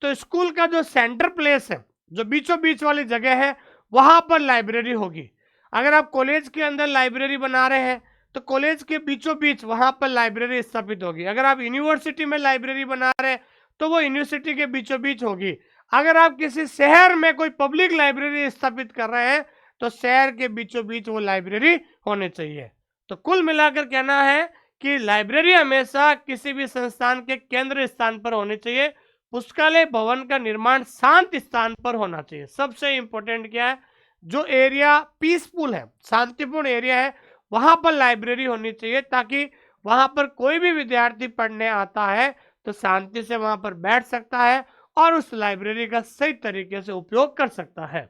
तो स्कूल का जो सेंटर प्लेस है, जो बीचों बीच वाली जगह है, वहां पर लाइब्रेरी होगी। अगर आप कॉलेज के अंदर लाइब्रेरी बना रहे हैं तो कॉलेज के बीचों बीच वहां पर लाइब्रेरी स्थापित होगी। अगर आप यूनिवर्सिटी में लाइब्रेरी बना रहे हैं तो वो यूनिवर्सिटी के बीचों बीच होगी। अगर आप किसी शहर में कोई पब्लिक लाइब्रेरी स्थापित कर रहे हैं तो शहर के बीचों बीच वो लाइब्रेरी होनी चाहिए। तो कुल मिलाकर कहना है कि लाइब्रेरी हमेशा किसी भी संस्थान के केंद्र स्थान पर होनी चाहिए। पुस्तकालय भवन का निर्माण शांत स्थान पर होना चाहिए। सबसे इंपॉर्टेंट क्या है, जो एरिया पीसफुल है, शांतिपूर्ण एरिया है, वहां पर लाइब्रेरी होनी चाहिए, ताकि वहां पर कोई भी विद्यार्थी पढ़ने आता है तो शांति से वहां पर बैठ सकता है और उस लाइब्रेरी का सही तरीके से उपयोग कर सकता है।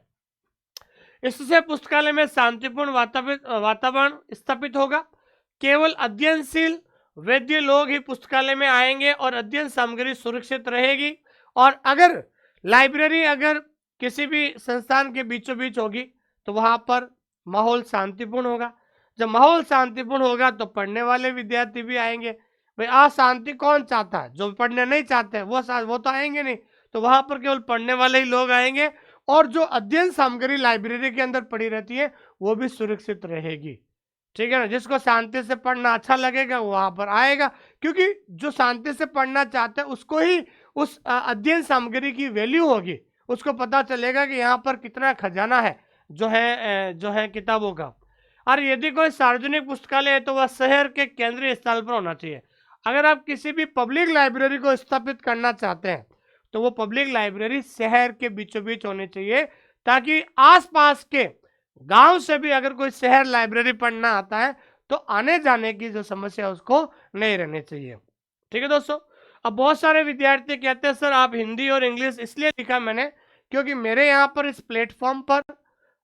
इससे पुस्तकालय में शांतिपूर्ण वातावरण स्थापित होगा। केवल अध्ययनशील वैद्य लोग ही पुस्तकालय में आएंगे और अध्ययन सामग्री सुरक्षित रहेगी। और अगर लाइब्रेरी अगर किसी भी संस्थान के बीचों बीच होगी तो वहां पर माहौल शांतिपूर्ण होगा। जब माहौल शांतिपूर्ण होगा तो पढ़ने वाले विद्यार्थी भी आएंगे। भाई अशांति कौन चाहता है? जो पढ़ने नहीं चाहते वो तो आएंगे नहीं। तो वहां पर केवल पढ़ने वाले ही लोग आएंगे और जो अध्ययन सामग्री लाइब्रेरी के अंदर पड़ी रहती है वो भी सुरक्षित रहेगी, ठीक है ना। जिसको शांति से पढ़ना अच्छा लगेगा वो वहां पर आएगा, क्योंकि जो शांति से पढ़ना चाहता है उसको ही उस अध्ययन सामग्री की वैल्यू होगी। उसको पता चलेगा कि यहाँ पर कितना खजाना है जो है किताबों का। और यदि कोई सार्वजनिक पुस्तकालय है तो वह शहर के केंद्रीय स्थल पर होना चाहिए। अगर आप किसी भी पब्लिक लाइब्रेरी को स्थापित करना चाहते हैं तो वो पब्लिक लाइब्रेरी शहर के बीचों बीच होनी चाहिए, ताकि आसपास के गांव से भी अगर कोई शहर लाइब्रेरी पढ़ना आता है तो आने जाने की जो समस्या है उसको नहीं रहनी चाहिए, ठीक है दोस्तों। अब बहुत सारे विद्यार्थी कहते हैं सर आप हिंदी और इंग्लिश इसलिए लिखा मैंने क्योंकि मेरे यहाँ पर इस प्लेटफॉर्म पर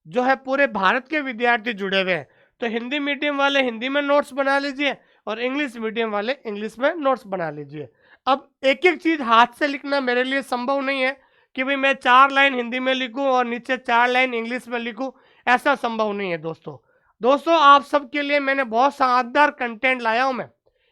जो है पूरे भारत के विद्यार्थी जुड़े हुए हैं। तो हिंदी मीडियम वाले हिंदी में नोट्स बना लीजिए और इंग्लिश मीडियम वाले इंग्लिश में नोट्स बना लीजिए। अब एक एक चीज हाथ से लिखना मेरे लिए संभव नहीं है कि भाई मैं 4 लाइन हिंदी में लिखूं और नीचे 4 लाइन इंग्लिश में लिखूं, ऐसा संभव नहीं है दोस्तों आप सबके लिए मैंने बहुत शानदार कंटेंट लाया हूं मैं।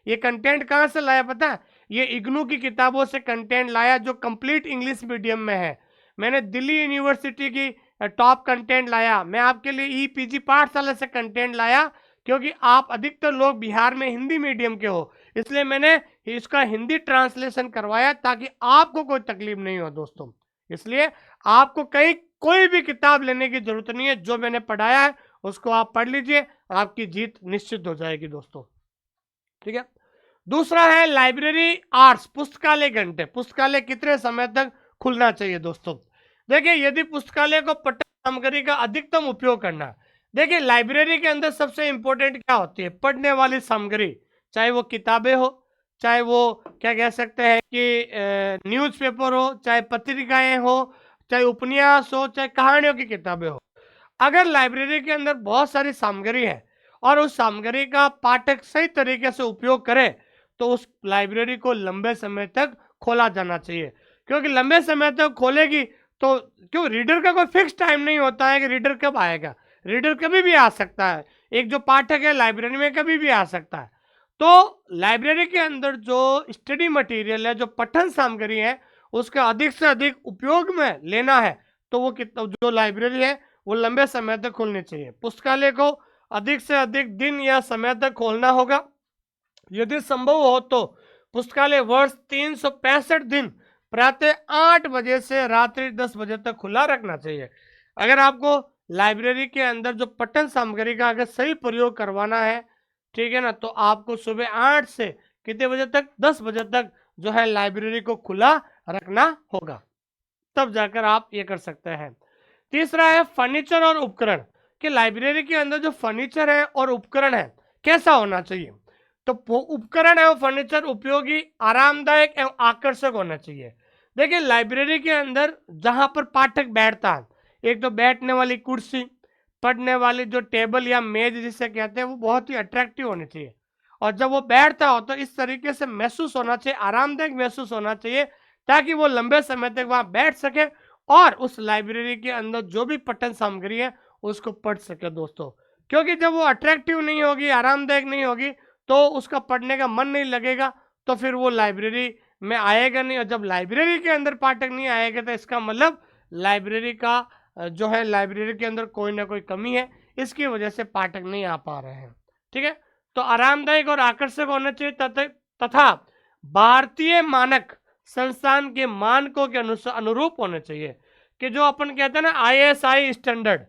ये कंटेंट कहाँ से लाया पता है? ये इग्नू की किताबों से कंटेंट लाया जो कंप्लीट इंग्लिश मीडियम में है। मैंने दिल्ली यूनिवर्सिटी की टॉप कंटेंट लाया। मैं आपके लिए ईपीजी पाठशाला से कंटेंट लाया क्योंकि आप अधिकतर लोग बिहार में हिंदी मीडियम के हो, इसलिए मैंने इसका हिंदी ट्रांसलेशन करवाया ताकि आपको कोई तकलीफ नहीं हो दोस्तों। इसलिए आपको कहीं कोई भी किताब लेने की जरूरत नहीं है, जो मैंने पढ़ाया है उसको आप पढ़ लीजिए, आपकी जीत निश्चित हो जाएगी दोस्तों, ठीक है। दूसरा है लाइब्रेरी आवर्स, पुस्तकालय घंटे। पुस्तकालय कितने समय तक खुलना चाहिए दोस्तों? देखिए, यदि पुस्तकालय को पठन सामग्री का अधिकतम उपयोग करना है, देखिए लाइब्रेरी के अंदर सबसे इंपॉर्टेंट क्या होती है? पढ़ने वाली सामग्री, चाहे वो किताबें हो, चाहे वो क्या कह सकते हैं कि न्यूज़पेपर हो, चाहे पत्रिकाएं हो, चाहे उपन्यास हो, चाहे कहानियों की किताबें हो। अगर लाइब्रेरी के अंदर बहुत सारी सामग्री है और उस सामग्री का पाठक सही तरीके से उपयोग करे तो उस लाइब्रेरी को लंबे समय तक खोला जाना चाहिए, क्योंकि लंबे समय तक खोलेगी तो क्यों रीडर का कोई फिक्स टाइम नहीं होता है कि रीडर कब आएगा। रीडर कभी भी आ सकता है, एक जो पाठक है लाइब्रेरी में कभी भी आ सकता है। तो लाइब्रेरी के अंदर जो स्टडी मटेरियल है, जो पठन सामग्री है, उसका अधिक से अधिक उपयोग में लेना है तो वो जो लाइब्रेरी है वो लंबे समय तक खोलनी चाहिए। पुस्तकालय को अधिक से अधिक दिन या समय तक खोलना होगा। यदि संभव हो तो पुस्तकालय वर्ष 365 दिन प्रातः 8 बजे से रात्रि 10 बजे तक खुला रखना चाहिए। अगर आपको लाइब्रेरी के अंदर जो पठन सामग्री का अगर सही प्रयोग करवाना है, ठीक है ना, तो आपको सुबह 8 से कितने बजे तक? 10 बजे तक जो है लाइब्रेरी को खुला रखना होगा, तब जाकर आप ये कर सकते हैं। तीसरा है फर्नीचर और उपकरण, कि लाइब्रेरी के अंदर जो फर्नीचर है और उपकरण है कैसा होना चाहिए। तो उपकरण एवं फर्नीचर उपयोगी, आरामदायक एवं आकर्षक होना चाहिए। देखिए लाइब्रेरी के अंदर जहां पर पाठक बैठता है, एक तो बैठने वाली कुर्सी, पढ़ने वाली जो टेबल या मेज जिसे कहते हैं, वो बहुत ही अट्रैक्टिव होनी चाहिए। और जब वो बैठता हो तो इस तरीके से महसूस होना चाहिए, आरामदायक महसूस होना चाहिए, ताकि वो लंबे समय तक वहां बैठ सके और उस लाइब्रेरी के अंदर जो भी पठन सामग्री है उसको पढ़ सके दोस्तों। क्योंकि जब वो अट्रैक्टिव नहीं होगी, आरामदायक नहीं होगी, तो उसका पढ़ने का मन नहीं लगेगा, तो फिर वो लाइब्रेरी में आएगा नहीं। और जब लाइब्रेरी के अंदर पाठक नहीं आएगा तो इसका मतलब लाइब्रेरी का जो है लाइब्रेरी के अंदर कोई ना कोई कमी है, इसकी वजह से पाठक नहीं आ पा रहे हैं। ठीक है, तो आरामदायक और आकर्षक होना चाहिए तथा भारतीय मानक संस्थान के मानकों के अनुरूप होने चाहिए, कि जो अपन कहते हैं ना ISI स्टैंडर्ड,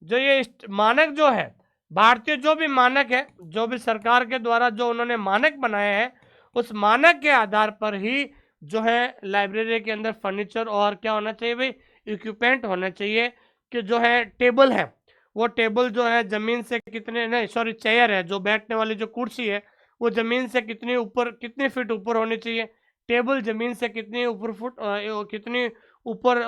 जो ये मानक जो है भारतीय, जो भी मानक है, जो भी सरकार के द्वारा जो उन्होंने मानक बनाए हैं, उस मानक के आधार पर ही जो है लाइब्रेरी के अंदर फर्नीचर और क्या होना चाहिए भाई, इक्विपमेंट होना चाहिए। कि जो है टेबल है, वो टेबल जो है जमीन से कितने, नहीं सॉरी, चेयर है, जो बैठने वाली जो कुर्सी है, वो जमीन से कितनी ऊपर, कितने फीट ऊपर होनी चाहिए। टेबल जमीन से कितनी ऊपर कितनी ऊपर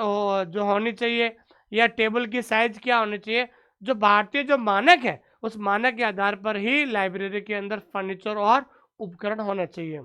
जो होनी चाहिए, या टेबल की साइज क्या होनी चाहिए। जो भारतीय जो मानक है, उस मानक के आधार पर ही लाइब्रेरी के अंदर फर्नीचर और उपकरण होने चाहिए।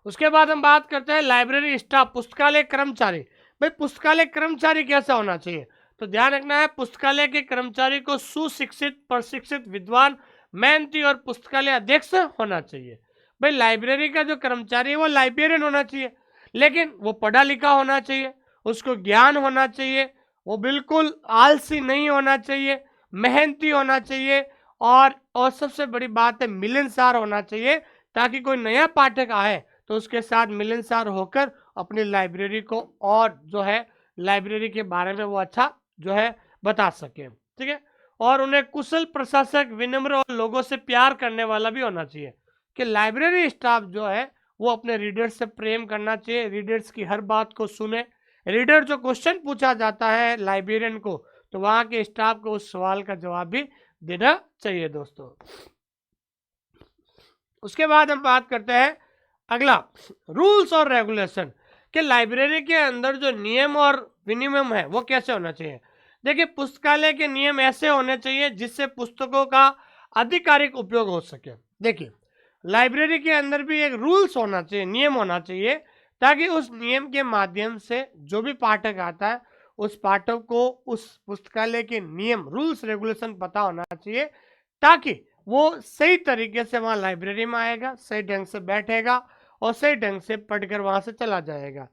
उसके बाद हम बात करते हैं लाइब्रेरी स्टाफ, पुस्तकालय कर्मचारी। भाई पुस्तकालय कर्मचारी कैसा होना चाहिए, तो ध्यान रखना है पुस्तकालय के कर्मचारी को सुशिक्षित, प्रशिक्षित, विद्वान, मेहनती और पुस्तकालय अध्यक्ष होना चाहिए। भाई लाइब्रेरी का जो कर्मचारी है वो लाइब्रेरियन होना चाहिए, लेकिन वो पढ़ा लिखा होना चाहिए, उसको ज्ञान होना चाहिए, वो बिल्कुल आलसी नहीं होना चाहिए, मेहनती होना चाहिए, और सबसे बड़ी बात है मिलनसार होना चाहिए, ताकि कोई नया पाठक आए तो उसके साथ मिलनसार होकर अपनी लाइब्रेरी को और जो है लाइब्रेरी के बारे में वो अच्छा जो है बता सके। ठीक है, और उन्हें कुशल प्रशासक, विनम्र और लोगों से प्यार करने वाला भी होना चाहिए, कि लाइब्रेरी स्टाफ जो है वो अपने रीडर्स से प्रेम करना चाहिए, रीडर्स की हर बात को सुने। रीडर जो क्वेश्चन पूछा जाता है लाइब्रेरियन को, तो वहां के स्टाफ को उस सवाल का जवाब भी देना चाहिए दोस्तों। उसके बाद हम बात करते हैं अगला, रूल्स और रेगुलेशन, कि लाइब्रेरी के अंदर जो नियम और विनियम है वो कैसे होना चाहिए। देखिए पुस्तकालय के नियम ऐसे होने चाहिए जिससे पुस्तकों का आधिकारिक उपयोग हो सके। देखिए लाइब्रेरी के अंदर भी एक रूल्स होना चाहिए, नियम होना चाहिए, ताकि उस नियम के माध्यम से जो भी पाठक आता है उस पाठक को उस पुस्तकालय के नियम, रूल्स रेगुलेशन पता होना चाहिए, ताकि वो सही तरीके से वहाँ लाइब्रेरी में आएगा, सही ढंग से बैठेगा और सही ढंग से पढ़कर वहाँ से चला जाएगा।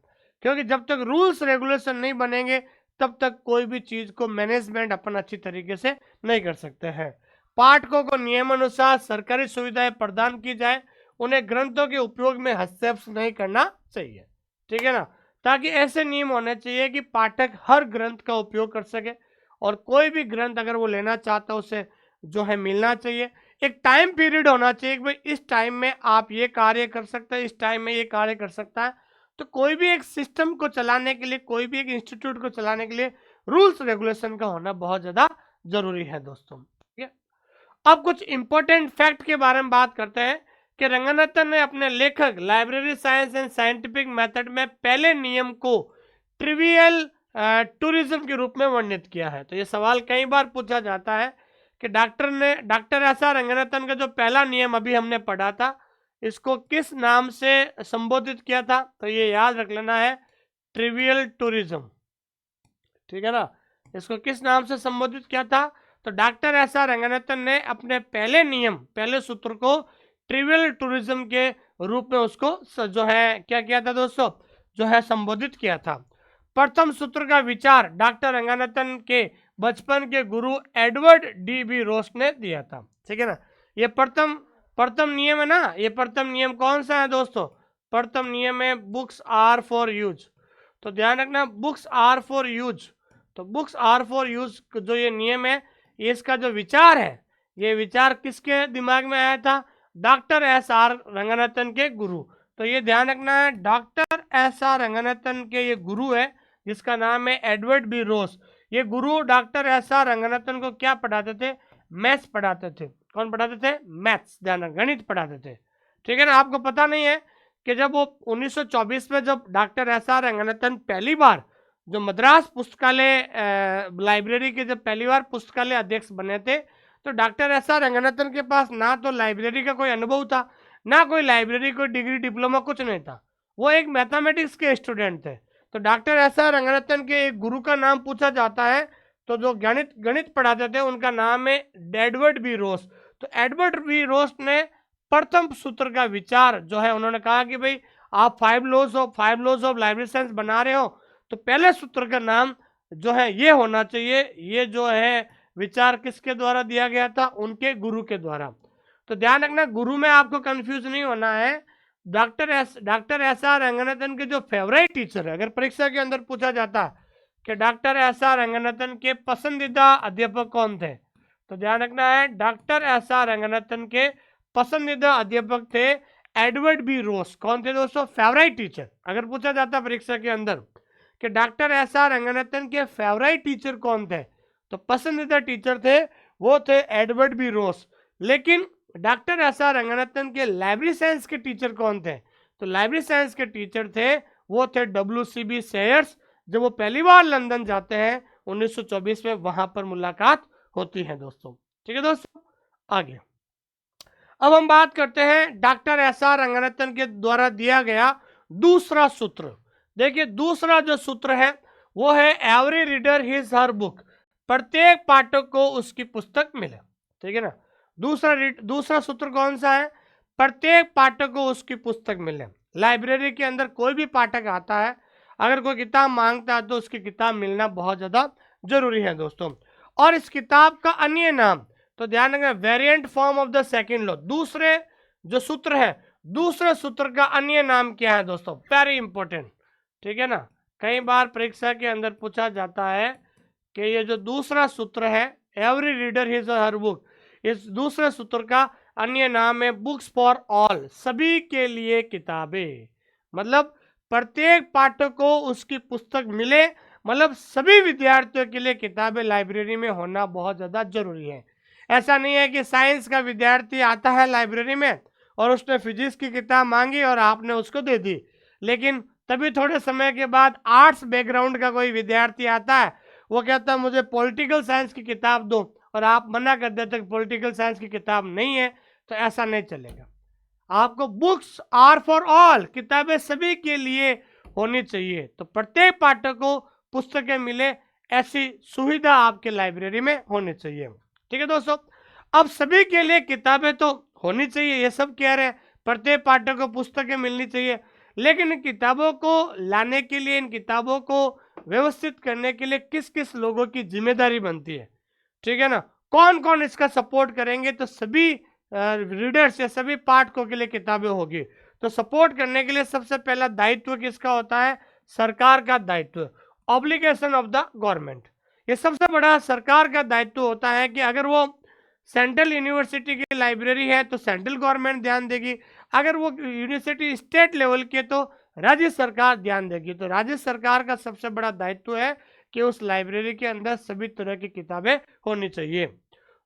क्योंकि जब तक रूल्स रेगुलेशन नहीं बनेंगे तब तक कोई भी चीज़ को मैनेजमेंट अपन अच्छी तरीके से नहीं कर सकते हैं। पाठकों को नियमानुसार सरकारी सुविधाएं प्रदान की जाए, उन्हें ग्रंथों के उपयोग में हस्तक्षेप नहीं करना चाहिए। ठीक है ना, ताकि ऐसे नियम होने चाहिए कि पाठक हर ग्रंथ का उपयोग कर सके, और कोई भी ग्रंथ अगर वो लेना चाहता है उसे जो है मिलना चाहिए। एक टाइम पीरियड होना चाहिए कि भाई इस टाइम में आप ये कार्य कर सकते हैं, इस टाइम में ये कार्य कर सकता है। तो कोई भी एक सिस्टम को चलाने के लिए, कोई भी एक इंस्टीट्यूट को चलाने के लिए रूल्स रेगुलेशन का होना बहुत ज़्यादा जरूरी है दोस्तों। ठीक है, अब कुछ इंपॉर्टेंट फैक्ट के बारे में बात करते हैं, कि रंगनाथन ने अपने लेखक library science and scientific method में पहले नियम को ट्रिवियल टूरिज्म के रूप में वर्णित किया है। तो ये सवाल कई बार पूछा जाता है कि डॉक्टर ऐसा रंगनाथन का जो पहला नियम अभी हमने पढ़ा था, इसको किस नाम से संबोधित किया था, तो ये याद रख लेना है, ट्रिवियल टूरिज्म। ठीक है ना, इसको किस नाम से संबोधित किया था, तो डॉक्टर एस आर रंगनाथन ने अपने पहले नियम, पहले सूत्र को ट्रिवियल टूरिज्म के रूप में उसको जो है क्या किया था दोस्तों, जो है संबोधित किया था। प्रथम सूत्र का विचार डॉक्टर रंगनाथन के बचपन के गुरु एडवर्ड डी बी रोस ने दिया था। ठीक है ना, ये प्रथम नियम है ना, ये प्रथम नियम कौन सा है दोस्तों, प्रथम नियम है बुक्स आर फॉर यूज। तो ध्यान रखना बुक्स आर फॉर यूज, तो बुक्स आर फॉर यूज जो ये नियम है, ये इसका जो विचार है, ये विचार किसके दिमाग में आया था, डॉक्टर एस आर रंगनाथन के गुरु तो ये ध्यान रखना है, डॉक्टर एस आर रंगनाथन के ये गुरु है जिसका नाम है एडवर्ड बी रोस। ये गुरु डॉक्टर एस आर रंगनाथन को क्या पढ़ाते थे? मैथ्स पढ़ाते थे। कौन पढ़ाते थे? मैथ्स, ध्यान रखना, गणित पढ़ाते थे। ठीक है ना। आपको पता नहीं है कि जब वो 1924 में जब डॉक्टर एस आर रंगनाथन पहली बार जो मद्रास पुस्तकालय लाइब्रेरी के जब पहली बार पुस्तकालय अध्यक्ष बने थे, तो डॉक्टर एस आर रंगनाथन के पास ना तो लाइब्रेरी का कोई अनुभव था, ना कोई लाइब्रेरी, कोई डिग्री डिप्लोमा, कुछ नहीं था। वो एक मैथमेटिक्स के स्टूडेंट थे। तो डॉक्टर एस आर रंगनाथन के एक गुरु का नाम पूछा जाता है, तो जो गणित गणित पढ़ाते थे उनका नाम है एडवर्ड बी रोस। तो एडवर्ड बी रोस ने प्रथम सूत्र का विचार जो है, उन्होंने कहा कि भाई आप five laws of library science बना रहे हो, तो पहले सूत्र का नाम जो है ये होना चाहिए। ये जो है विचार किसके द्वारा दिया गया था? उनके गुरु के द्वारा। तो ध्यान रखना, गुरु में आपको कंफ्यूज नहीं होना है। डॉक्टर एस आर रंगनाथन के जो फेवरेट टीचर है, अगर परीक्षा के अंदर पूछा जाता कि डॉक्टर एस आर रंगनाथन के पसंदीदा अध्यापक कौन थे, तो ध्यान रखना है, डॉक्टर एस आर रंगनाथन के पसंदीदा अध्यापक थे एडवर्ड बी रोस। कौन थे दोस्तों? Favourite teacher. अगर पूछा जाता परीक्षा के अंदर कि डॉक्टर एस आर रंगनाथन के फेवरेट टीचर कौन थे, तो पसंदीदा टीचर थे वो थे एडवर्ड बी रोस। लेकिन डॉक्टर एस आर रंगनाथन के लाइब्रेरी साइंस के टीचर कौन थे? तो लाइब्रेरी साइंस के टीचर थे वो थे WCB सेयर्स। जब वो पहली बार लंदन जाते हैं 1924 में, वहां पर मुलाकात होती है दोस्तों। ठीक है दोस्तों, आगे अब हम बात करते हैं डॉक्टर एस आर रंगनाथन के द्वारा दिया गया दूसरा सूत्र। देखिए दूसरा जो सूत्र है वो है every reader his her book, प्रत्येक पाठक को उसकी पुस्तक मिले। ठीक है ना। दूसरा सूत्र कौन सा है? प्रत्येक पाठक को उसकी पुस्तक मिले। लाइब्रेरी के अंदर कोई भी पाठक आता है, अगर कोई किताब मांगता है तो उसकी किताब मिलना बहुत ज़्यादा जरूरी है दोस्तों। और इस किताब का अन्य नाम, तो ध्यान रखना, variant form of the second law, दूसरे जो सूत्र है, दूसरे सूत्र का अन्य नाम क्या है दोस्तों? Very important. ठीक है ना। कई बार परीक्षा के अंदर पूछा जाता है कि ये जो दूसरा सूत्र है every reader his her book, इस दूसरे सूत्र का अन्य नाम है बुक्स फॉर ऑल, सभी के लिए किताबें। मतलब प्रत्येक पाठक को उसकी पुस्तक मिले, मतलब सभी विद्यार्थियों के लिए किताबें लाइब्रेरी में होना बहुत ज़्यादा जरूरी है। ऐसा नहीं है कि साइंस का विद्यार्थी आता है लाइब्रेरी में और उसने फिजिक्स की किताब मांगी और आपने उसको दे दी, लेकिन तभी थोड़े समय के बाद आर्ट्स बैकग्राउंड का कोई विद्यार्थी आता है, वो कहता है मुझे पॉलिटिकल साइंस की किताब दो, और आप मना कर देते पॉलिटिकल साइंस की किताब नहीं है, तो ऐसा नहीं चलेगा। आपको बुक्स आर फॉर ऑल, किताबें सभी के लिए होनी चाहिए। तो प्रत्येक पाठक को पुस्तकें मिले, ऐसी सुविधा आपके लाइब्रेरी में होनी चाहिए। ठीक है दोस्तों, अब सभी के लिए किताबें तो होनी चाहिए, ये सब कह रहे हैं, प्रत्येक पाठक को पुस्तकें मिलनी चाहिए, लेकिन इन किताबों को लाने के लिए, इन किताबों को व्यवस्थित करने के लिए किस किस लोगों की जिम्मेदारी बनती है? ठीक है ना। कौन कौन इसका सपोर्ट करेंगे? तो सभी रीडर्स या सभी पाठकों के लिए किताबें होगी। तो सपोर्ट करने के लिए सबसे पहला दायित्व किसका होता है? सरकार का दायित्व, ऑब्लिगेशन ऑफ द गवर्नमेंट। ये सबसे बड़ा सरकार का दायित्व होता है कि अगर वो सेंट्रल यूनिवर्सिटी की लाइब्रेरी है तो सेंट्रल गवर्नमेंट ध्यान देगी, अगर वो यूनिवर्सिटी स्टेट लेवल की तो राज्य सरकार ध्यान देगी। तो राज्य सरकार का सबसे बड़ा दायित्व है कि उस लाइब्रेरी के अंदर सभी तरह की किताबें होनी चाहिए।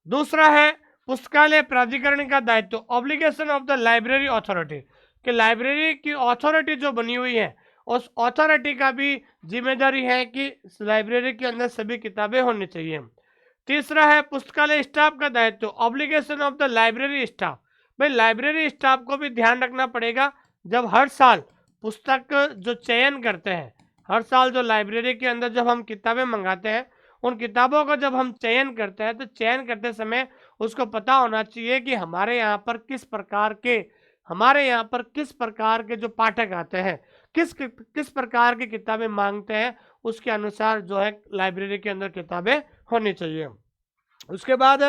दूसरा है पुस्तकालय प्राधिकरण का दायित्व, obligation of the library authority, कि लाइब्रेरी की अथॉरिटी जो बनी हुई है उस अथॉरिटी का भी जिम्मेदारी है कि लाइब्रेरी के अंदर सभी किताबें होनी चाहिए। तीसरा है पुस्तकालय स्टाफ का दायित्व, obligation of the library staff. भाई लाइब्रेरी स्टाफ को भी ध्यान रखना पड़ेगा, जब हर साल पुस्तक जो चयन करते हैं, हर साल जो लाइब्रेरी के अंदर जब हम किताबें मंगाते हैं, उन किताबों का जब हम चयन करते हैं तो चयन करते समय उसको पता होना चाहिए कि हमारे यहाँ पर किस प्रकार के जो पाठक आते हैं, किस प्रकार की किताबें मांगते हैं, उसके अनुसार जो है लाइब्रेरी के अंदर किताबें होनी चाहिए। उसके बाद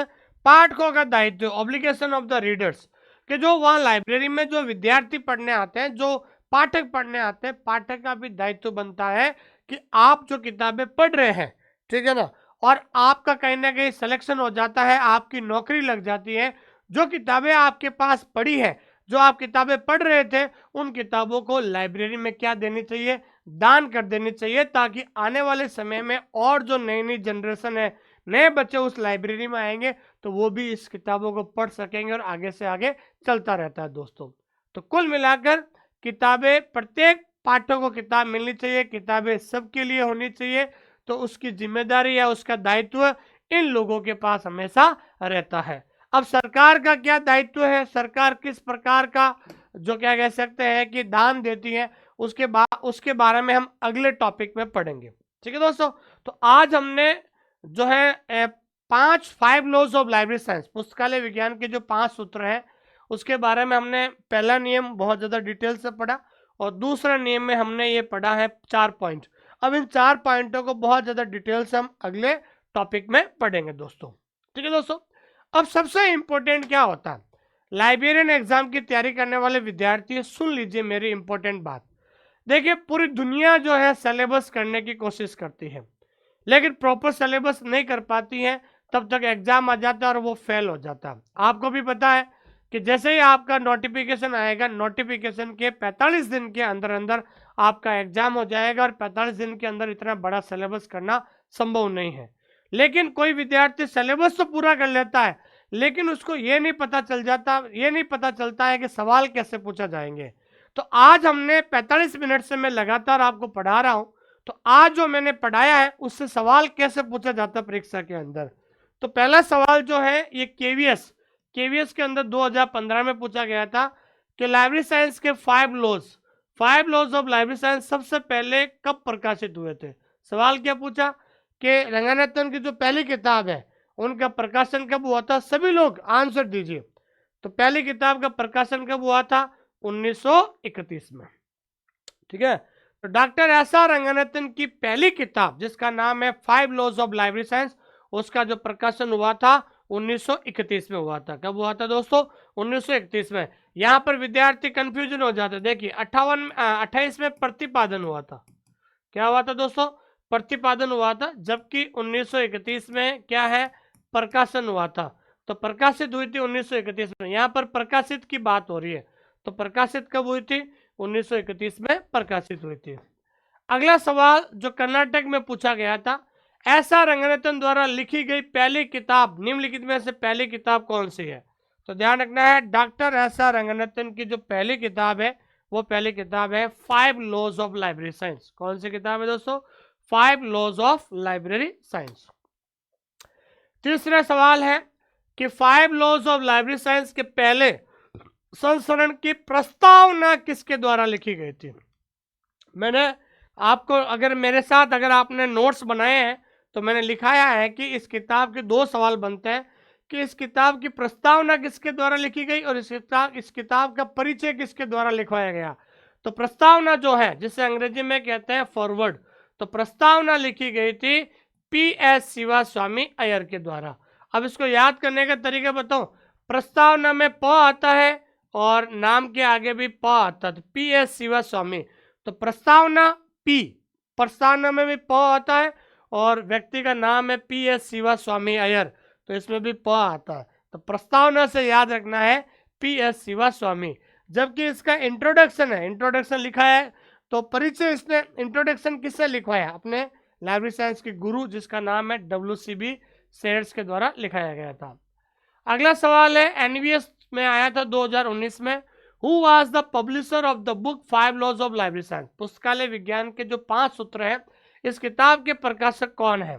पाठकों का दायित्व, ऑब्लिगेशन ऑफ द रीडर्स, कि जो वहाँ लाइब्रेरी में जो विद्यार्थी पढ़ने आते हैं, जो पाठक पढ़ने आते हैं, पाठक का भी दायित्व बनता है कि आप जो किताबें पढ़ रहे हैं, ठीक है ना, और आपका कहीं ना कहीं सिलेक्शन हो जाता है, आपकी नौकरी लग जाती है, जो किताबें आपके पास पड़ी है, जो आप किताबें पढ़ रहे थे उन किताबों को लाइब्रेरी में क्या देनी चाहिए, दान कर देनी चाहिए, ताकि आने वाले समय में और जो नई नई जनरेशन है, नए बच्चे उस लाइब्रेरी में आएंगे तो वो भी इस किताबों को पढ़ सकेंगे और आगे से आगे चलता रहता है दोस्तों। तो कुल मिलाकर किताबें, प्रत्येक पाठक को किताब मिलनी चाहिए, किताबें सबके लिए होनी चाहिए। तो उसकी जिम्मेदारी या उसका दायित्व इन लोगों के पास हमेशा रहता है। अब सरकार का क्या दायित्व है, सरकार किस प्रकार का जो क्या कह सकते हैं कि दान देती है, उसके बारे में हम अगले टॉपिक में पढ़ेंगे। ठीक है दोस्तों। तो आज हमने जो है 5 लॉज ऑफ लाइब्रेरी साइंस, पुस्तकालय विज्ञान के जो 5 सूत्र हैं उसके बारे में हमने पहला नियम बहुत ज़्यादा डिटेल से पढ़ा, और दूसरा नियम में हमने ये पढ़ा है 4 पॉइंट। अब इन 4 पॉइंटों को बहुत ज़्यादा डिटेल से हम अगले टॉपिक में पढ़ेंगे दोस्तों। ठीक है दोस्तों। अब सबसे इंपॉर्टेंट क्या होता है, लाइब्रेरियन एग्जाम की तैयारी करने वाले विद्यार्थी सुन लीजिए मेरी इंपॉर्टेंट बात। देखिए, पूरी दुनिया जो है सिलेबस करने की कोशिश करती है, लेकिन प्रॉपर सिलेबस नहीं कर पाती है, तब तक एग्जाम आ जाता है और वो फेल हो जाता है। आपको भी पता है कि जैसे ही आपका नोटिफिकेशन आएगा, नोटिफिकेशन के 45 दिन के अंदर अंदर आपका एग्जाम हो जाएगा, और 45 दिन के अंदर इतना बड़ा सिलेबस करना संभव नहीं है। लेकिन कोई विद्यार्थी सिलेबस तो पूरा कर लेता है, लेकिन उसको ये नहीं पता चलता है कि सवाल कैसे पूछा जाएंगे। तो आज हमने 45 मिनट से मैं लगातार आपको पढ़ा रहा हूँ, तो आज जो मैंने पढ़ाया है उससे सवाल कैसे पूछा जाता है परीक्षा के अंदर। तो पहला सवाल जो है ये केवीएस के अंदर 2015 में पूछा गया था कि लाइब्रेरी साइंस के 5 लॉज ऑफ लाइब्रेरी साइंस सबसे पहले कब प्रकाशित हुए थे। सवाल क्या पूछा कि रंगनाथन की जो पहली किताब है उनका प्रकाशन कब हुआ था। सभी लोग आंसर दीजिए। तो पहली किताब का प्रकाशन कब हुआ था, 1931 में। ठीक है। तो डॉक्टर एस आर रंगनाथन की पहली किताब जिसका नाम है 5 लॉज ऑफ लाइब्रेरी साइंस, उसका जो प्रकाशन हुआ था 1931 में हुआ था। कब हुआ था दोस्तों, 1931 में। यहाँ पर विद्यार्थी कंफ्यूजन हो जाते। देखिए 28 में प्रतिपादन हुआ था। क्या हुआ था दोस्तों, प्रतिपादन हुआ था, जबकि 1931 में क्या है, प्रकाशन हुआ था। तो प्रकाशित हुई थी 1931 में। यहाँ पर प्रकाशित की बात हो रही है, तो प्रकाशित कब हुई थी, 1931 में प्रकाशित हुई थी। अगला सवाल जो कर्नाटक में पूछा गया था, ऐसा रंगनाथन द्वारा लिखी गई पहली किताब निम्नलिखित में से पहली किताब कौन सी है। तो ध्यान रखना है, डॉक्टर ऐसा रंगनाथन की जो पहली किताब है वो पहली किताब है 5 लॉज ऑफ लाइब्रेरी साइंस। कौन सी किताब है दोस्तों, 5 लॉज ऑफ लाइब्रेरी साइंस। तीसरा सवाल है कि 5 लॉज ऑफ लाइब्रेरी साइंस के पहले संस्करण की प्रस्तावना किसके द्वारा लिखी गई थी। मैंने आपको, अगर मेरे साथ अगर आपने नोट्स बनाए हैं तो मैंने लिखाया है कि इस किताब के 2 सवाल बनते हैं कि इस किताब की प्रस्तावना किसके द्वारा लिखी गई और इस किताब का परिचय किसके द्वारा लिखवाया गया। तो प्रस्तावना जो है, जिसे अंग्रेजी में कहते हैं फॉरवर्ड, तो प्रस्तावना लिखी गई थी PS शिवा स्वामी अय्यर के द्वारा। अब इसको याद करने का तरीका बताऊं, प्रस्तावना में प आता है और नाम के आगे भी प आता है, तो PS शिवा स्वामी। तो प्रस्तावना में भी प आता है और व्यक्ति का नाम है PS शिवा स्वामी अय्यर, तो इसमें भी प आता है। तो प्रस्तावना से याद रखना है PS शिवा स्वामी। जबकि इसका इंट्रोडक्शन लिखा है, तो परिचय इसने इंट्रोडक्शन किससे लिखवाया, अपने लाइब्रेरी साइंस के गुरु जिसका नाम है WCB सेयर्स के द्वारा लिखाया गया था। अगला सवाल है, NVS में आया था 2019 में, who was the publisher of the book 5 laws of library science. पुस्तकालय विज्ञान के जो 5 सूत्र हैं, इस किताब के प्रकाशक कौन है।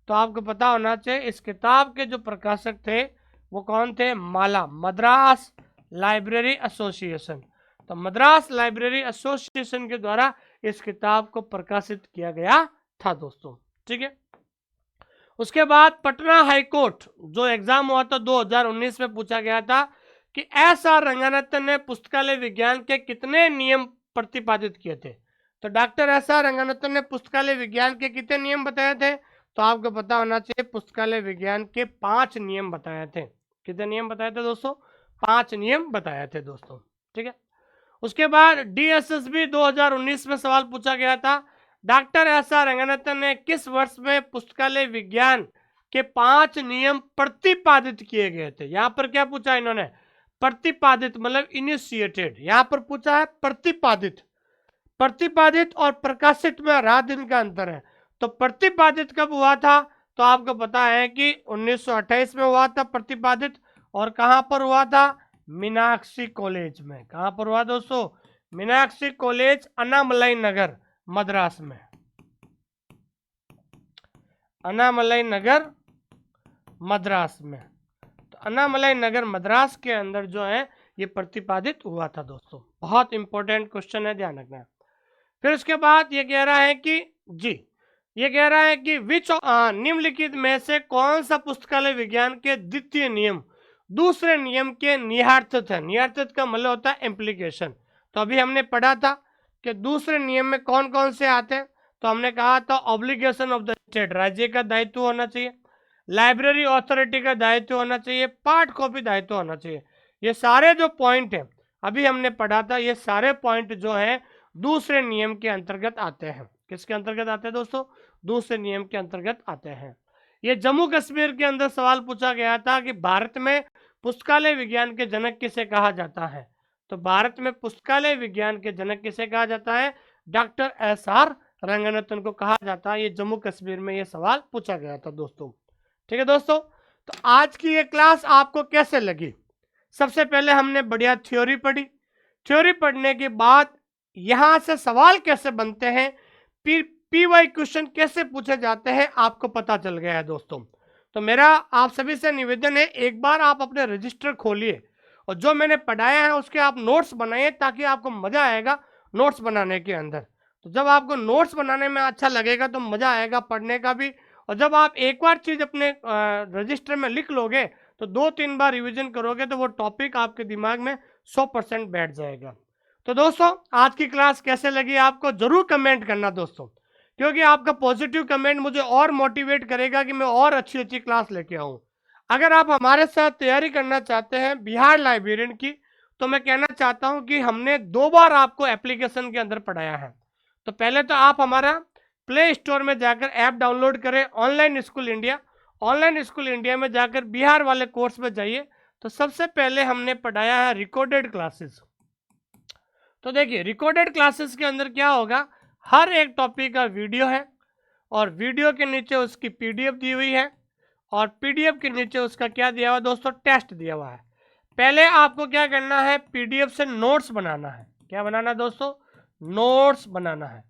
तो आपको पता होना चाहिए इस किताब के जो प्रकाशक थे वो कौन थे, माला, मद्रास लाइब्रेरी एसोसिएशन। तो मद्रास लाइब्रेरी एसोसिएशन के द्वारा इस किताब को प्रकाशित किया गया था दोस्तों। ठीक है। उसके बाद पटना हाईकोर्ट जो एग्जाम हुआ था 2019 में पूछा गया था कि SR रंगनाथन ने पुस्तकालय विज्ञान के कितने नियम प्रतिपादित किए थे। तो डॉक्टर SR रंगनाथन ने पुस्तकालय विज्ञान के कितने नियम बताए थे। तो आपको पता होना चाहिए पुस्तकालय विज्ञान के 5 नियम बताए थे। कितने नियम बताए थे दोस्तों, 5 नियम बताए थे दोस्तों। ठीक है। उसके बाद DSSB 2019 में सवाल पूछा गया था, डॉक्टर SR रंगनाथन ने किस वर्ष में पुस्तकालय विज्ञान के 5 नियम प्रतिपादित किए गए थे। यहाँ पर क्या पूछा इन्होंने, प्रतिपादित मतलब इनिशिएटेड, यहां पर पूछा है प्रतिपादित। प्रतिपादित और प्रकाशित में रात दिन का अंतर है। तो प्रतिपादित कब हुआ था? तो आपको पता है कि 1928 में हुआ था प्रतिपादित। और कहां पर हुआ था? मीनाक्षी कॉलेज में। कहां पर हुआ दोस्तों? मीनाक्षी कॉलेज, अन्नामलाई नगर, मद्रास में। अन्नामलाई नगर, मद्रास में। तो अन्नामलाई नगर, मद्रास के अंदर जो है ये प्रतिपादित हुआ था दोस्तों। बहुत इंपॉर्टेंट क्वेश्चन है, ध्यान रखना। फिर उसके बाद ये कह रहा है कि जी, ये कह रहा है कि विच निम्नलिखित में से कौन सा पुस्तकालय विज्ञान के द्वितीय नियम दूसरे नियम के नियार्थक है? नियार्थक का मतलब होता है इम्प्लीकेशन। तो अभी हमने पढ़ा था कि दूसरे नियम में कौन कौन से आते हैं। तो हमने कहा था ऑब्लिगेशन ऑफ द स्टेट, राज्य का दायित्व होना चाहिए, लाइब्रेरी अथॉरिटी का दायित्व होना चाहिए, पाठ कॉपी दायित्व होना चाहिए। ये सारे जो पॉइंट हैं अभी हमने पढ़ा था, ये सारे पॉइंट जो हैं दूसरे नियम के अंतर्गत आते हैं। किसके अंतर्गत आते हैं दोस्तों? दूसरे नियम के अंतर्गत आते हैं। ये जम्मू कश्मीर के अंदर सवाल पूछा गया था कि भारत में पुस्तकालय विज्ञान के जनक किसे कहा जाता है? तो भारत में पुस्तकालय विज्ञान के जनक किसे कहा जाता है? Doctor SR. रंगनाथन को कहा जाता है। ये जम्मू कश्मीर में ये सवाल पूछा गया था दोस्तों। ठीक है दोस्तों, तो आज की ये क्लास आपको कैसे लगी? सबसे पहले हमने बढ़िया थ्योरी पढ़ी। थ्योरी पढ़ने के बाद यहां से सवाल कैसे बनते हैं, पीवाई क्वेश्चन कैसे पूछे जाते हैं, आपको पता चल गया है दोस्तों। तो मेरा आप सभी से निवेदन है, एक बार आप अपने रजिस्टर खोलिए और जो मैंने पढ़ाया है उसके आप नोट्स बनाइए, ताकि आपको मजा आएगा नोट्स बनाने के अंदर। तो जब आपको नोट्स बनाने में अच्छा लगेगा तो मजा आएगा पढ़ने का भी। और जब आप एक बार चीज अपने रजिस्टर में लिख लोगे तो 2-3 बार रिवीजन करोगे तो वो टॉपिक आपके दिमाग में 100% बैठ जाएगा। तो दोस्तों आज की क्लास कैसे लगी आपको जरूर कमेंट करना दोस्तों, क्योंकि आपका पॉजिटिव कमेंट मुझे और मोटिवेट करेगा कि मैं और अच्छी अच्छी क्लास लेके आऊँ। अगर आप हमारे साथ तैयारी करना चाहते हैं बिहार लाइब्रेरियन की, तो मैं कहना चाहता हूं कि हमने 2 बार आपको एप्लीकेशन के अंदर पढ़ाया है। तो पहले तो आप हमारा प्ले स्टोर में जाकर ऐप डाउनलोड करें, online school India. Online school India में जाकर बिहार वाले कोर्स में जाइए। तो सबसे पहले हमने पढ़ाया है रिकॉर्डेड क्लासेस। तो देखिए रिकॉर्डेड क्लासेस के अंदर क्या होगा, हर एक टॉपिक का वीडियो है और वीडियो के नीचे उसकी पीडीएफ दी हुई है और पीडीएफ के नीचे उसका क्या दिया हुआ दोस्तों, टेस्ट दिया हुआ है। पहले आपको क्या करना है, पीडीएफ से नोट्स बनाना है। क्या बनाना दोस्तों? नोट्स बनाना है।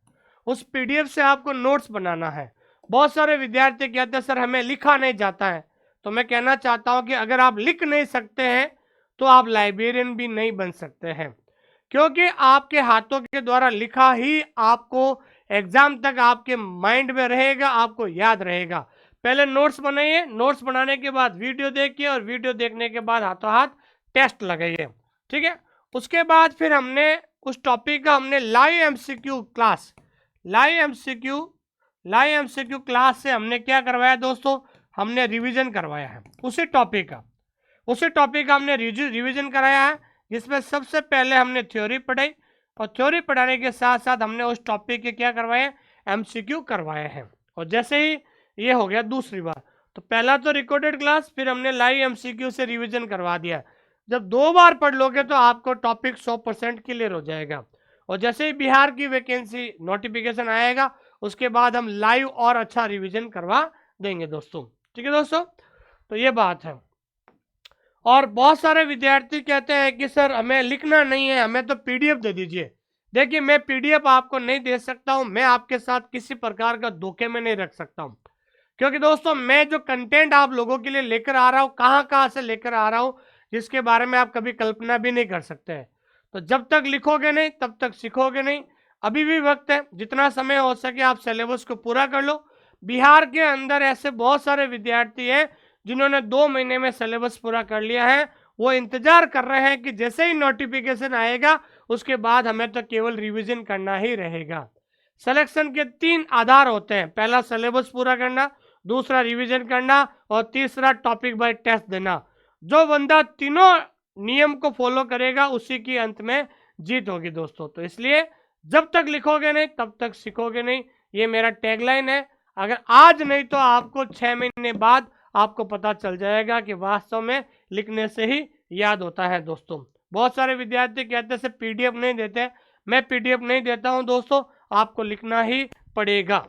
उस पीडीएफ से आपको नोट्स बनाना है। बहुत सारे विद्यार्थी कहते हैं सर हमें लिखा नहीं जाता है। तो मैं कहना चाहता हूं कि अगर आप लिख नहीं सकते हैं तो आप लाइब्रेरियन भी नहीं बन सकते हैं, क्योंकि आपके हाथों के द्वारा लिखा ही आपको एग्जाम तक आपके माइंड में रहेगा, आपको याद रहेगा। पहले नोट्स बनाइए, नोट्स बनाने के बाद वीडियो देखिए और वीडियो देखने के बाद हाथों हाथ टेस्ट लगाइए। ठीक है, उसके बाद फिर हमने उस टॉपिक का हमने live MCQ class, live MCQ class से हमने क्या करवाया दोस्तों, हमने रिवीजन करवाया है उसी टॉपिक का हमने रिवीजन कराया है, जिसमें सबसे पहले हमने थ्योरी पढ़ाई और थ्योरी पढ़ाने के साथ साथ हमने उस टॉपिक के क्या करवाए, एमसीक्यू करवाए हैं। और जैसे ही ये हो गया दूसरी बार, तो पहला तो रिकॉर्डेड क्लास, फिर हमने लाइव एमसीक्यू से रिवीजन करवा दिया। जब 2 बार पढ़ लोगे तो आपको टॉपिक 100% क्लियर हो जाएगा। और जैसे ही बिहार की वैकेंसी नोटिफिकेशन आएगा उसके बाद हम लाइव और अच्छा रिवीजन करवा देंगे दोस्तों। ठीक है दोस्तों, तो ये बात है। और बहुत सारे विद्यार्थी कहते हैं कि सर हमें लिखना नहीं है, हमें तो पीडीएफ दे दीजिए। देखिए मैं पीडीएफ आपको नहीं दे सकता हूं, मैं आपके साथ किसी प्रकार का धोखे में नहीं रख सकता हूं, क्योंकि दोस्तों मैं जो कंटेंट आप लोगों के लिए लेकर आ रहा हूं, कहां से लेकर आ रहा हूं, जिसके बारे में आप कभी कल्पना भी नहीं कर सकते हैं। तो जब तक लिखोगे नहीं तब तक सीखोगे नहीं। अभी भी वक्त है, जितना समय हो सके आप सिलेबस को पूरा कर लो। बिहार के अंदर ऐसे बहुत सारे विद्यार्थी हैं जिन्होंने 2 महीने में सिलेबस पूरा कर लिया है। वो इंतजार कर रहे हैं कि जैसे ही नोटिफिकेशन आएगा उसके बाद हमें तो केवल रिवीजन करना ही रहेगा। सिलेक्शन के 3 आधार होते हैं, पहला सिलेबस पूरा करना, दूसरा रिवीजन करना और तीसरा टॉपिक बाय टेस्ट देना। जो बंदा तीनों नियम को फॉलो करेगा उसी की अंत में जीत होगी दोस्तों। तो इसलिए जब तक लिखोगे नहीं तब तक सीखोगे नहीं, ये मेरा टैगलाइन है। अगर आज नहीं तो आपको 6 महीने बाद आपको पता चल जाएगा कि वास्तव में लिखने से ही याद होता है दोस्तों। बहुत सारे विद्यार्थी कहते हैं सर पीडीएफ नहीं देते, मैं पीडीएफ नहीं देता हूं दोस्तों, आपको लिखना ही पड़ेगा।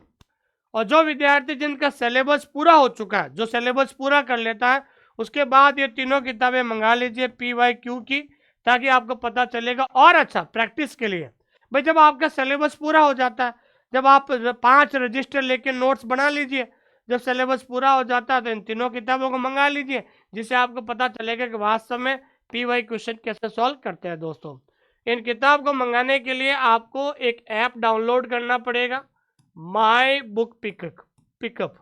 और जो विद्यार्थी जिनका सिलेबस पूरा हो चुका है, जो सिलेबस पूरा कर लेता है, उसके बाद ये तीनों किताबें मंगा लीजिए PYQ की, ताकि आपको पता चलेगा। और अच्छा प्रैक्टिस के लिए भाई, जब आपका सिलेबस पूरा हो जाता है, जब आप 5 रजिस्टर लेके नोट्स बना लीजिए, जब सिलेबस पूरा हो जाता है तो इन तीनों किताबों को मंगा लीजिए, जिससे आपको पता चलेगा कि वास्तव में PY क्वेश्चन कैसे सॉल्व करते हैं दोस्तों। इन किताब को मंगाने के लिए आपको एक ऐप डाउनलोड करना पड़ेगा, माई बुक पिकअप।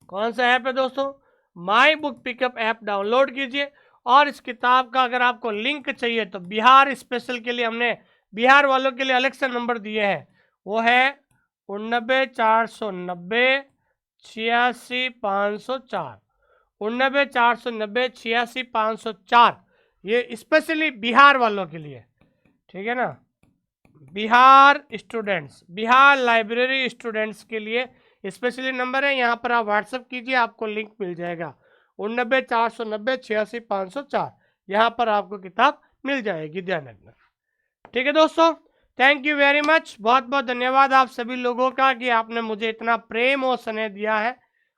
कौन सा ऐप है दोस्तों? My book pickup app download कीजिए। और इस किताब का अगर आपको लिंक चाहिए तो बिहार स्पेशल के लिए हमने बिहार वालों के लिए अलग से नंबर दिए हैं, वो है 89,490,86,504, 89,490,86,504। ये स्पेशली बिहार वालों के लिए, ठीक है ना, Bihar students, Bihar library students के लिए स्पेशली नंबर है। यहाँ पर आप व्हाट्सअप कीजिए, आपको लिंक मिल जाएगा 89,490,86,504। यहाँ पर आपको किताब मिल जाएगी, ध्यान रखना। ठीक है दोस्तों, थैंक यू वेरी मच, बहुत बहुत धन्यवाद आप सभी लोगों का कि आपने मुझे इतना प्रेम और स्नेह दिया है।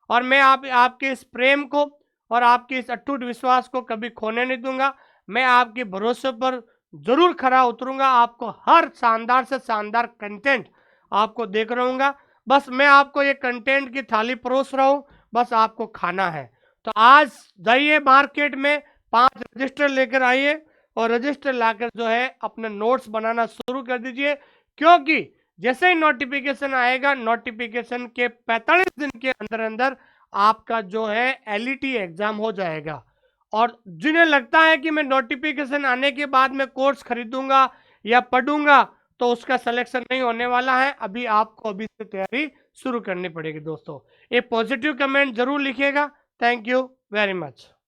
और मैं आपके इस प्रेम को और आपके इस अटूट विश्वास को कभी खोने नहीं दूंगा। मैं आपके भरोसे पर जरूर खरा उतरूंगा, आपको हर शानदार से शानदार कंटेंट आपको देख रहूंगा। बस मैं आपको ये कंटेंट की थाली परोस रहा हूँ, बस आपको खाना है। तो आज जाइए मार्केट में 5 रजिस्टर लेकर आइए और रजिस्टर लाकर जो है अपने नोट्स बनाना शुरू कर दीजिए, क्योंकि जैसे ही नोटिफिकेशन आएगा, नोटिफिकेशन के 45 दिन के अंदर अंदर आपका जो है LET एग्जाम हो जाएगा। और जिन्हें लगता है कि मैं नोटिफिकेशन आने के बाद में कोर्स खरीदूंगा या पढ़ूंगा, तो उसका सिलेक्शन नहीं होने वाला है। अभी आपको अभी से तैयारी शुरू करनी पड़ेगी दोस्तों। एक पॉजिटिव कमेंट जरूर लिखिएगा। Thank you very much.